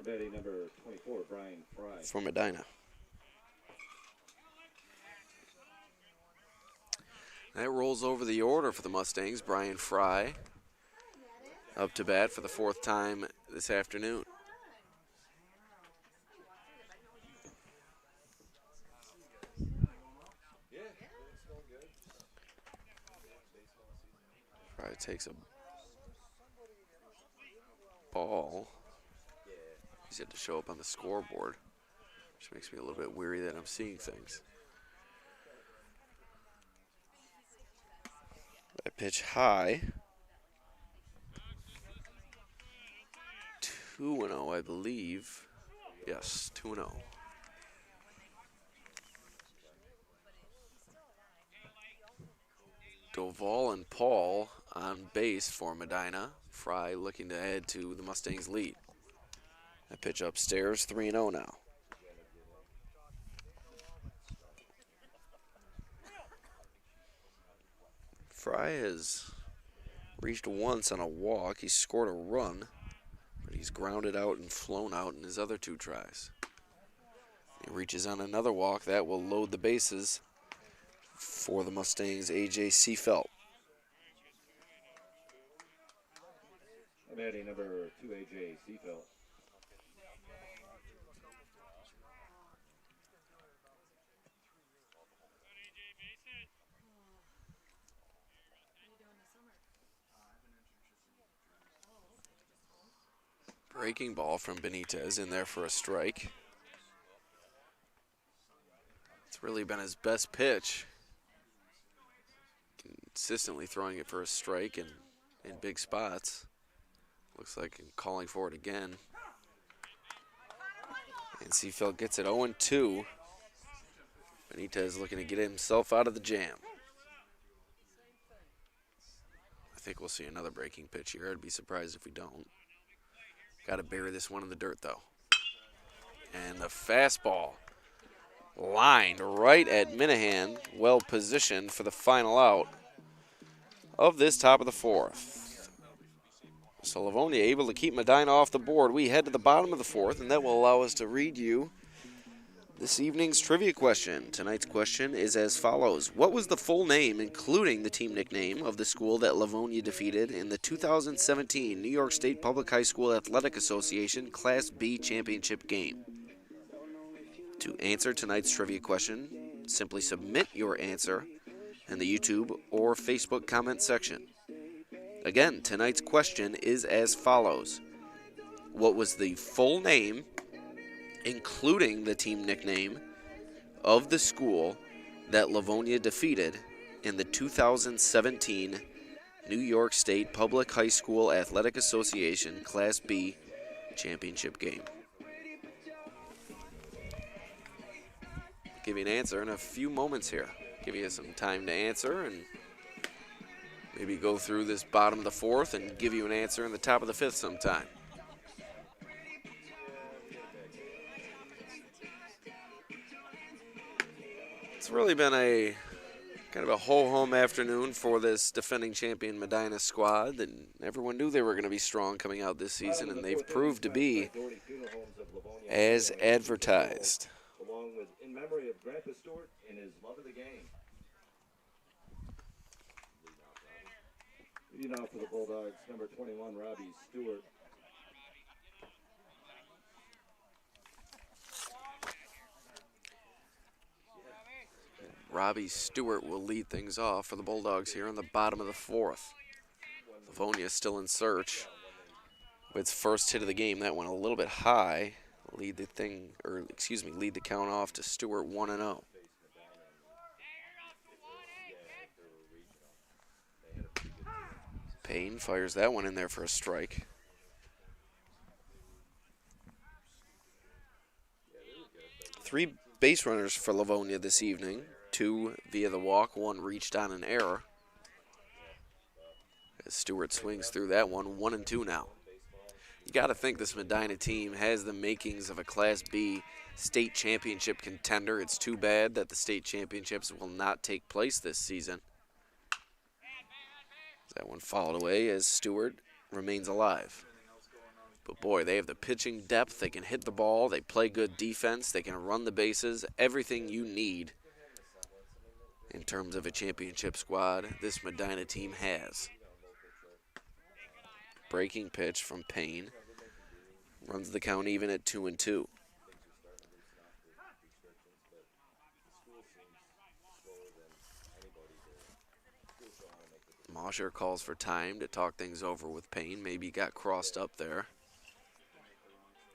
S2: Batting number 24, Brian Fry.
S1: for Medina. That rolls over the order for the Mustangs. Brian Fry up to bat for the 4th time this afternoon. Fry takes a ball. He's had to show up on the scoreboard, which makes me a little bit weary that I'm seeing things. I pitch high. 2-0, I believe. Yes, 2-0. Doval and Paul on base for Medina. Fry looking to add to the Mustangs' lead. That pitch upstairs, 3-0 now. Fry has reached once on a walk. He's scored a run, but he's grounded out and flown out in his other 2 tries. He reaches on another walk. That will load the bases for the Mustangs' A.J. Seafelt.
S2: Batting number 2, A.J. Seafelt.
S1: Breaking ball from Benitez in there for a strike. It's really been his best pitch. Consistently throwing it for a strike and in big spots. Looks like calling for it again. And Seafelt gets it 0-2. Benitez looking to get himself out of the jam. I think we'll see another breaking pitch here. I'd be surprised if we don't. Got to bury this one in the dirt, though. And the fastball lined right at Minahan, well positioned for the final out of this top of the 4th. So Livonia able to keep Medina off the board. We head to the bottom of the 4th, and that will allow us to read you this evening's trivia question. Tonight's question is as follows. What was the full name, including the team nickname, of the school that Livonia defeated in the 2017 New York State Public High School Athletic Association Class B Championship game? To answer tonight's trivia question, simply submit your answer in the YouTube or Facebook comment section. Again, tonight's question is as follows. What was the full name, including the team nickname, of the school that Livonia defeated in the 2017 New York State Public High School Athletic Association Class B Championship game? Give you an answer in a few moments here. Give you some time to answer and maybe go through this bottom of the 4th and give you an answer in the top of the 5th sometime. It's really been a kind of a ho-hum afternoon for this defending champion Medina squad, and everyone knew they were going to be strong coming out this season, and they've proved to be as advertised.
S2: Along with in memory of Grandpa Stewart and his love of the game. Leading off for the Bulldogs, number 21, Robbie Stewart.
S1: Robbie Stewart will lead things off for the Bulldogs here in the bottom of the fourth. Livonia still in search. With its first hit of the game, that went a little bit high. Lead the count off to Stewart 1-0. Payne fires that one in there for a strike. Three base runners for Livonia this evening. 2 via the walk, 1 reached on an error. As Stewart swings through that one, 1-2 now. You got to think this Medina team has the makings of a Class B state championship contender. It's too bad that the state championships will not take place this season. That one fouled away as Stewart remains alive. But boy, they have the pitching depth. They can hit the ball. They play good defense. They can run the bases. Everything you need in terms of a championship squad, this Medina team has. Breaking pitch from Payne. Runs the count even at 2-2. Mosher calls for time to talk things over with Payne. Maybe he got crossed up there.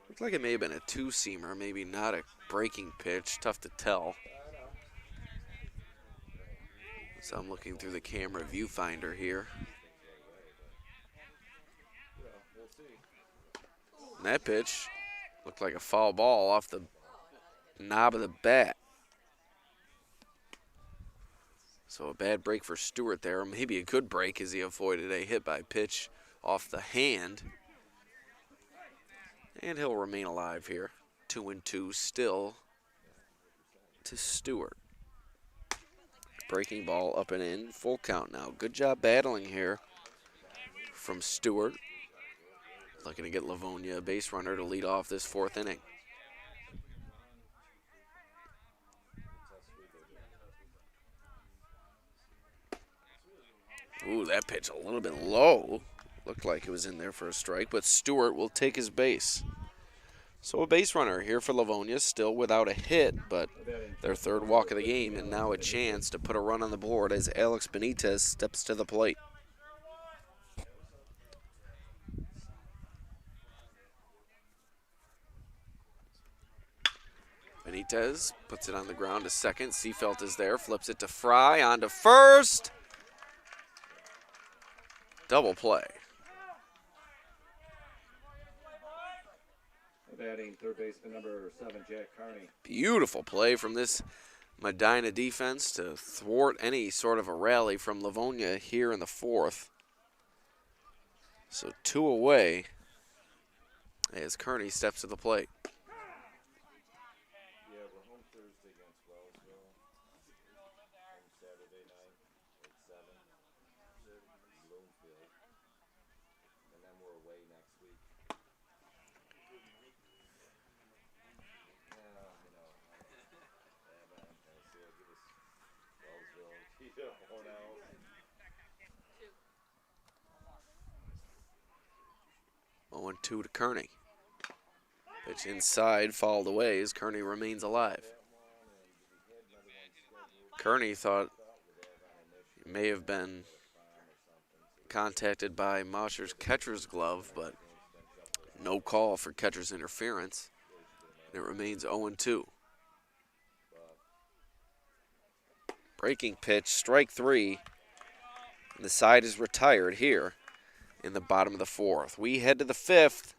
S1: Looked like it may have been a two-seamer, maybe not a breaking pitch. Tough to tell. So I'm looking through the camera viewfinder here. And that pitch looked like a foul ball off the knob of the bat. So a bad break for Stewart there, or maybe a good break as he avoided a hit by pitch off the hand. And he'll remain alive here. 2-2 still to Stewart. Breaking ball up and in, full count now. Good job battling here from Stewart. Looking to get Livonia a base runner to lead off this fourth inning. Ooh, that pitch a little bit low. Looked like it was in there for a strike, but Stewart will take his base. So a base runner here for Livonia, still without a hit, but their third walk of the game, and now a chance to put a run on the board as Alex Benitez steps to the plate. Benitez puts it on the ground to second. Seafelt is there, flips it to Fry, on to first. Double play.
S2: Batting third baseman number 7, Jack Carney.
S1: Beautiful play from this Medina defense to thwart any sort of a rally from Livonia here in the fourth. So 2 away as Kearney steps to the plate.
S2: Yeah, we're home Thursday against Wellsville. Home Saturday night at 7. Bloomfield. And then we're away next week.
S1: Oh, 1-2 to Kearney. Pitch inside, fouled away as Kearney remains alive. Kearney thought he may have been contacted by Mosher's catcher's glove, but no call for catcher's interference. And it remains 0-2. Breaking pitch, strike 3. And the side is retired here in the bottom of the fourth. We head to the fifth.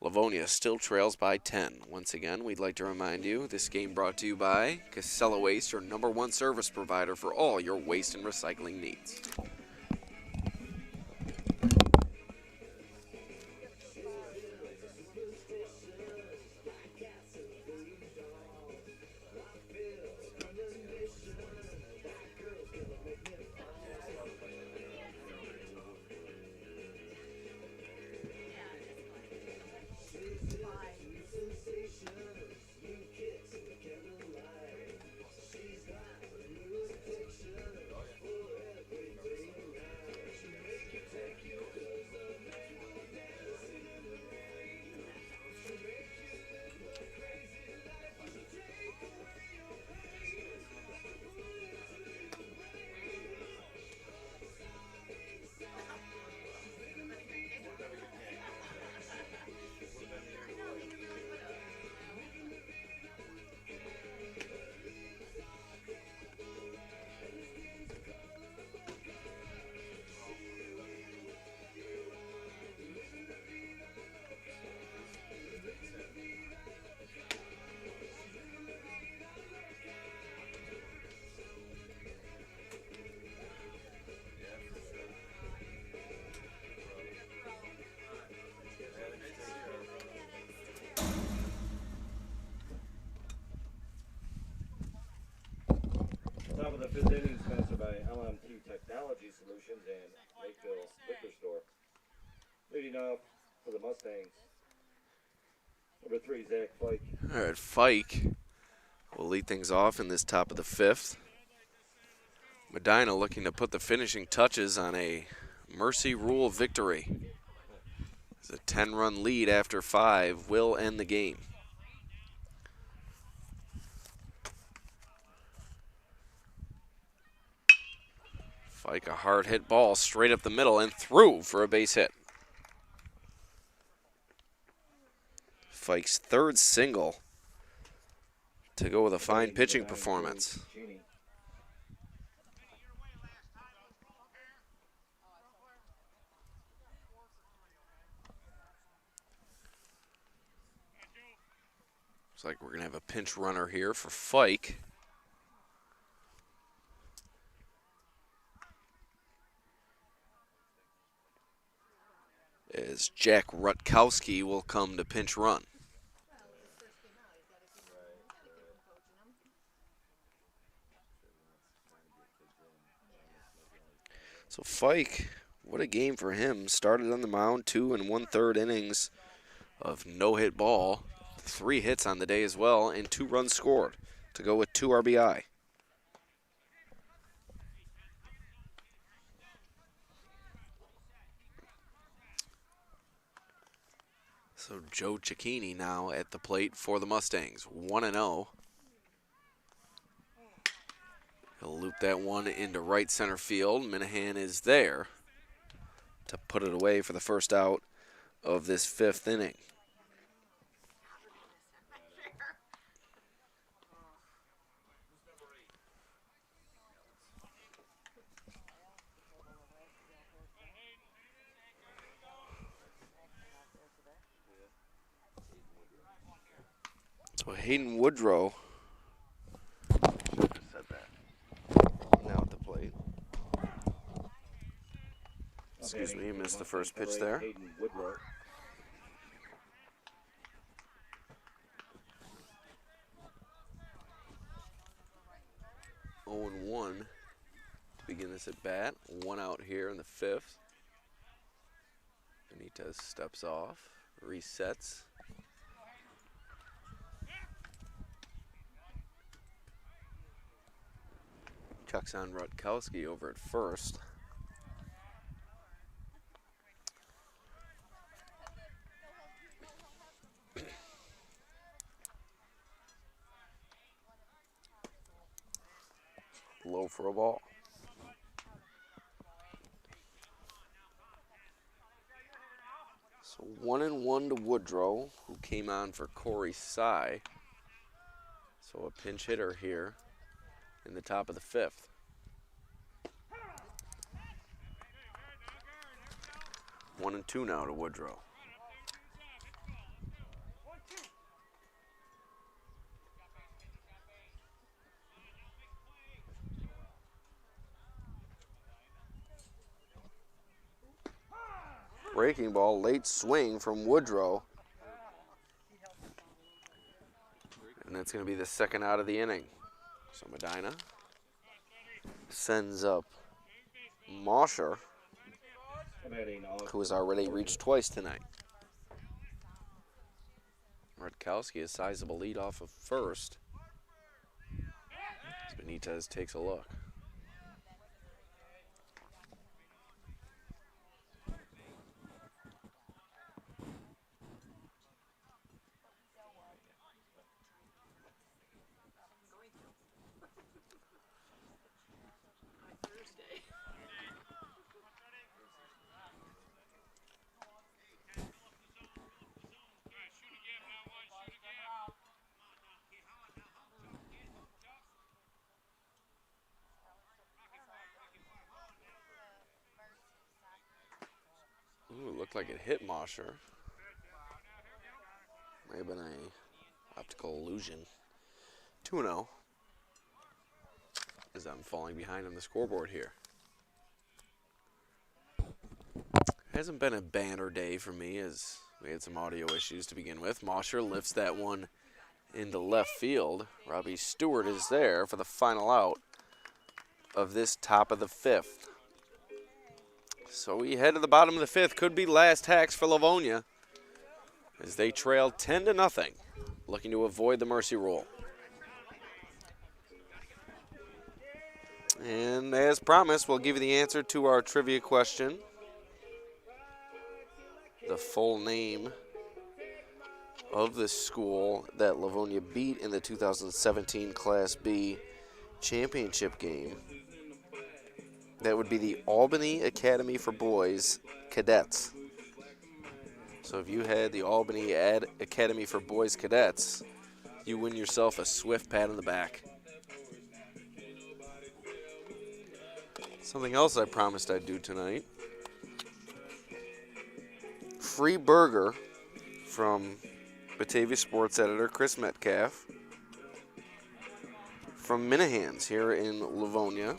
S1: Livonia still trails by 10. Once again, we'd like to remind you, this game brought to you by Casella Waste, your #1 service provider for all your waste and recycling needs.
S2: fifth inning sponsored by LMT Technology Solutions and Lakeville Liquor Store. Leading off for the Mustangs, number 3, Zach Fike.
S1: All right, Fike will lead things off in this top of the 5th. Medina looking to put the finishing touches on a mercy rule victory. It's a 10-run lead after 5 will end the game. Fike, a hard hit ball straight up the middle and through for a base hit. Fike's 3rd single to go with a fine pitching performance. Looks like we're going to have a pinch runner here for Fike. As Jack Rutkowski will come to pinch run. So Fike, what a game for him. Started on the mound, 2 1/3 innings of no-hit ball. 3 hits on the day as well, and 2 runs scored to go with 2 RBI. So Joe Cicchini now at the plate for the Mustangs, 1-0. He'll loop that one into right center field. Minahan is there to put it away for the first out of this 5th inning. So Hayden Woodrow, should have said that, now at the plate. Excuse me, missed the first pitch there.
S2: Hayden Woodrow.
S1: Oh and 1 to begin this at bat. 1 out here in the 5th. Benitez steps off, resets. Chucks on Rutkowski over at first. Low for a ball. So 1-1 to Woodrow, who came on for Corey Sy. So a pinch hitter here in the top of the 5th. One and 2 now to Woodrow. Breaking ball, late swing from Woodrow. And that's going to be the 2nd out of the inning. So Medina sends up Mosher, who has already reached twice tonight. Rutkowski, a sizable lead off of first. Benitez takes a look. Ooh, it looked like it hit Mosher. May have been a optical illusion. 2-0. As I'm falling behind on the scoreboard here. Hasn't been a banner day for me as we had some audio issues to begin with. Mosher lifts that one into left field. Robbie Stewart is there for the final out of this top of the fifth. So we head to the bottom of the fifth. Could be last hacks for Livonia as they trail 10-0, looking to avoid the mercy rule. And as promised, we'll give you the answer to our trivia question. The full name of the school that Livonia beat in the 2017 Class B championship game. That would be the Albany Academy for Boys Cadets. So if you had the Albany Academy for Boys Cadets, you win yourself a swift pat on the back. Something else I promised I'd do tonight. Free burger from Batavia sports editor Chris Metcalf from Minahan's here in Livonia.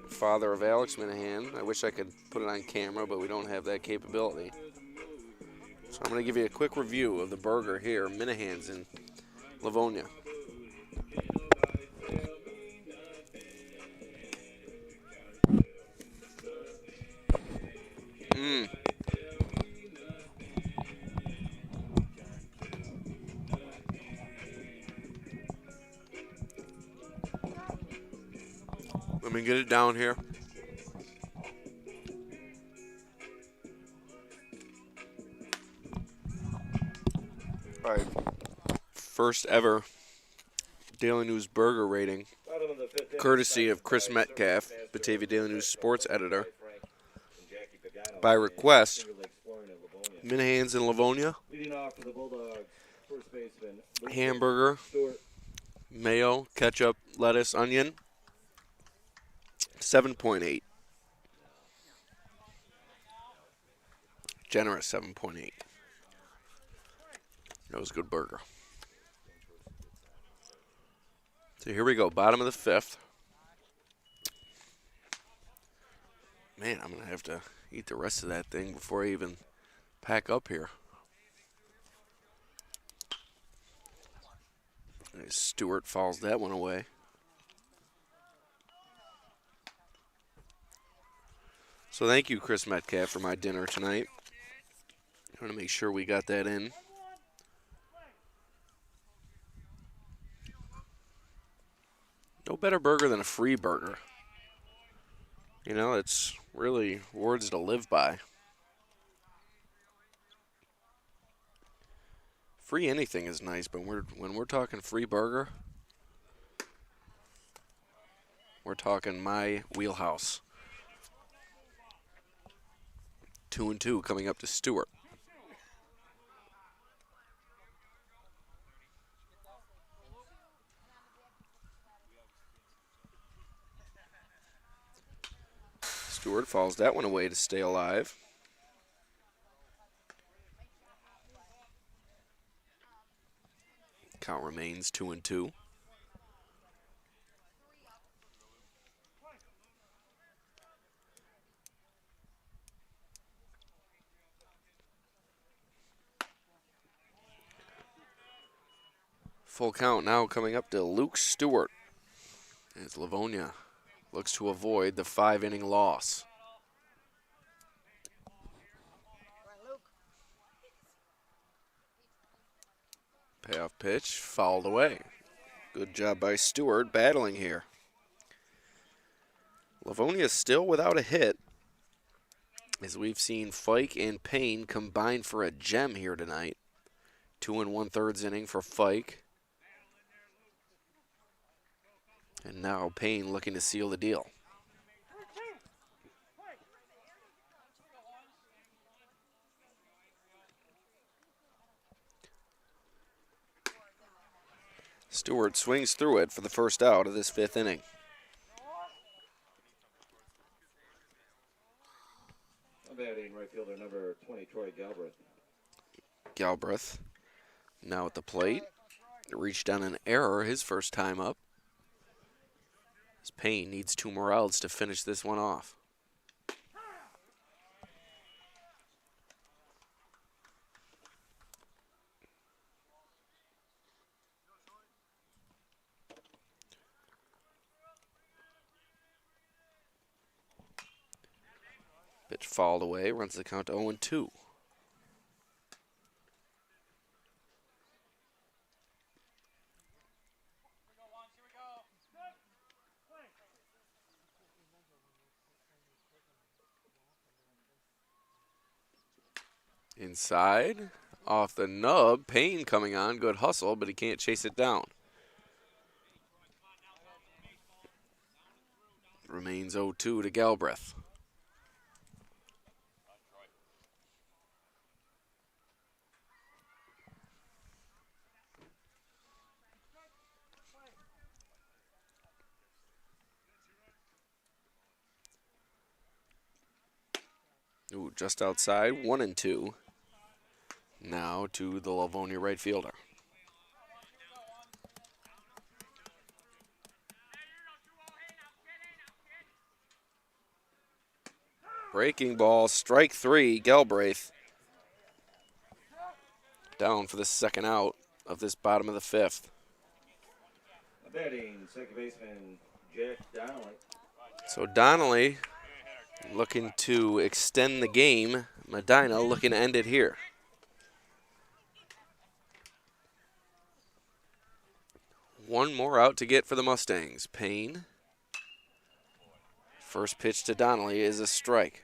S1: Father of Alex Minahan. I wish I could put it on camera, but we don't have that capability. So I'm going to give you a quick review of the burger here, Minahan's in Livonia. Let me get it down here. All right. First ever Daily News burger rating, courtesy of Chris Metcalf, Batavia Daily News sports editor. By request, Minahan's in Livonia. Hamburger, mayo, ketchup, lettuce, onion. 7.8. Generous 7.8. That was a good burger. So here we go, bottom of the fifth. Man, I'm going to have to eat the rest of that thing before I even pack up here. As Stewart fouls that one away. So thank you, Chris Metcalf, for my dinner tonight. I want to make sure we got that in. No better burger than a free burger. You know, it's really words to live by. Free anything is nice, but when we're talking free burger, we're talking my wheelhouse. 2-2 coming up to Stewart. Stewart fouls that one away to stay alive. Count remains 2-2. Full count now coming up to Luke Stewart as Livonia looks to avoid the 5-inning loss. Payoff pitch, fouled away. Good job by Stewart battling here. Livonia still without a hit, as we've seen Fike and Payne combine for a gem here tonight. 2 1/3 inning for Fike. And now Payne looking to seal the deal. Stewart swings through it for the first out of this 5th inning.
S2: Batting right fielder number 20, Troy Galbraith.
S1: Galbraith now at the plate. Reached on an error his first time up. As Payne needs 2 more outs to finish this one off. Pitch fouled away, runs the count to 0-2. Inside, off the nub, Payne coming on, good hustle, but he can't chase it down. Remains 0-2 to Galbraith. Ooh, just outside, 1-2. Now to the Livonia right fielder. Breaking ball, strike 3, Galbraith. Down for the second out of this bottom of the 5th.
S2: Batting second baseman Jack Donnelly.
S1: So Donnelly looking to extend the game. Medina looking to end it here. One more out to get for the Mustangs. Payne. First pitch to Donnelly is a strike.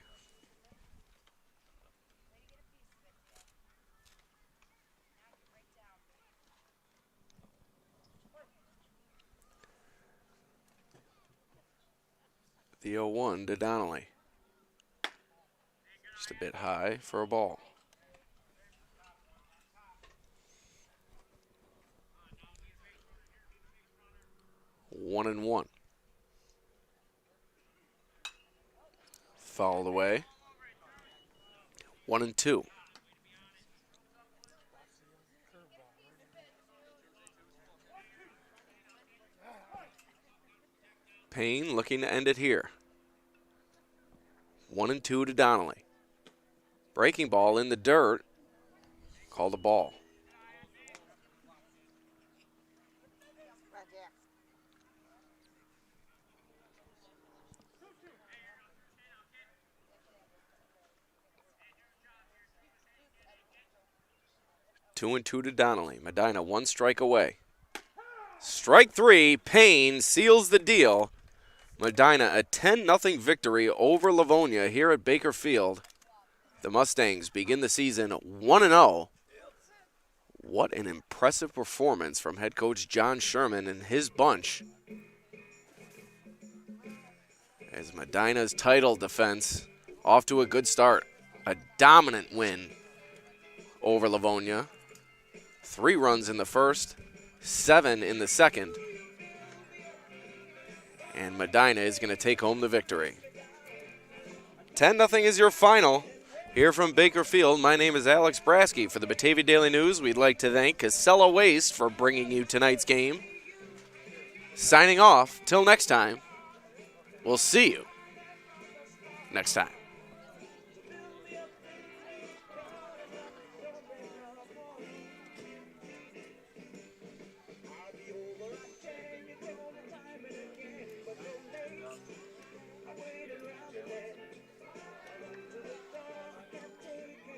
S1: The 0-1 to Donnelly. Just a bit high for a ball. One and one. Fouled away. 1-2. Payne looking to end it here. 1-2 to Donnelly. Breaking ball in the dirt. Called a ball. Two and 2 to Donnelly. Medina one strike away. Strike 3. Payne seals the deal. Medina a 10-0 victory over Livonia here at Baker Field. The Mustangs begin the season 1-0. What an impressive performance from head coach John Sherman and his bunch. As Medina's title defense off to a good start. A dominant win over Livonia. 3 runs in the first, 7 in the second. And Medina is going to take home the victory. 10-0 is your final. Here from Baker Field, my name is Alex Brasky. For the Batavia Daily News, we'd like to thank Casella Waste for bringing you tonight's game. Signing off, till next time, we'll see you next time.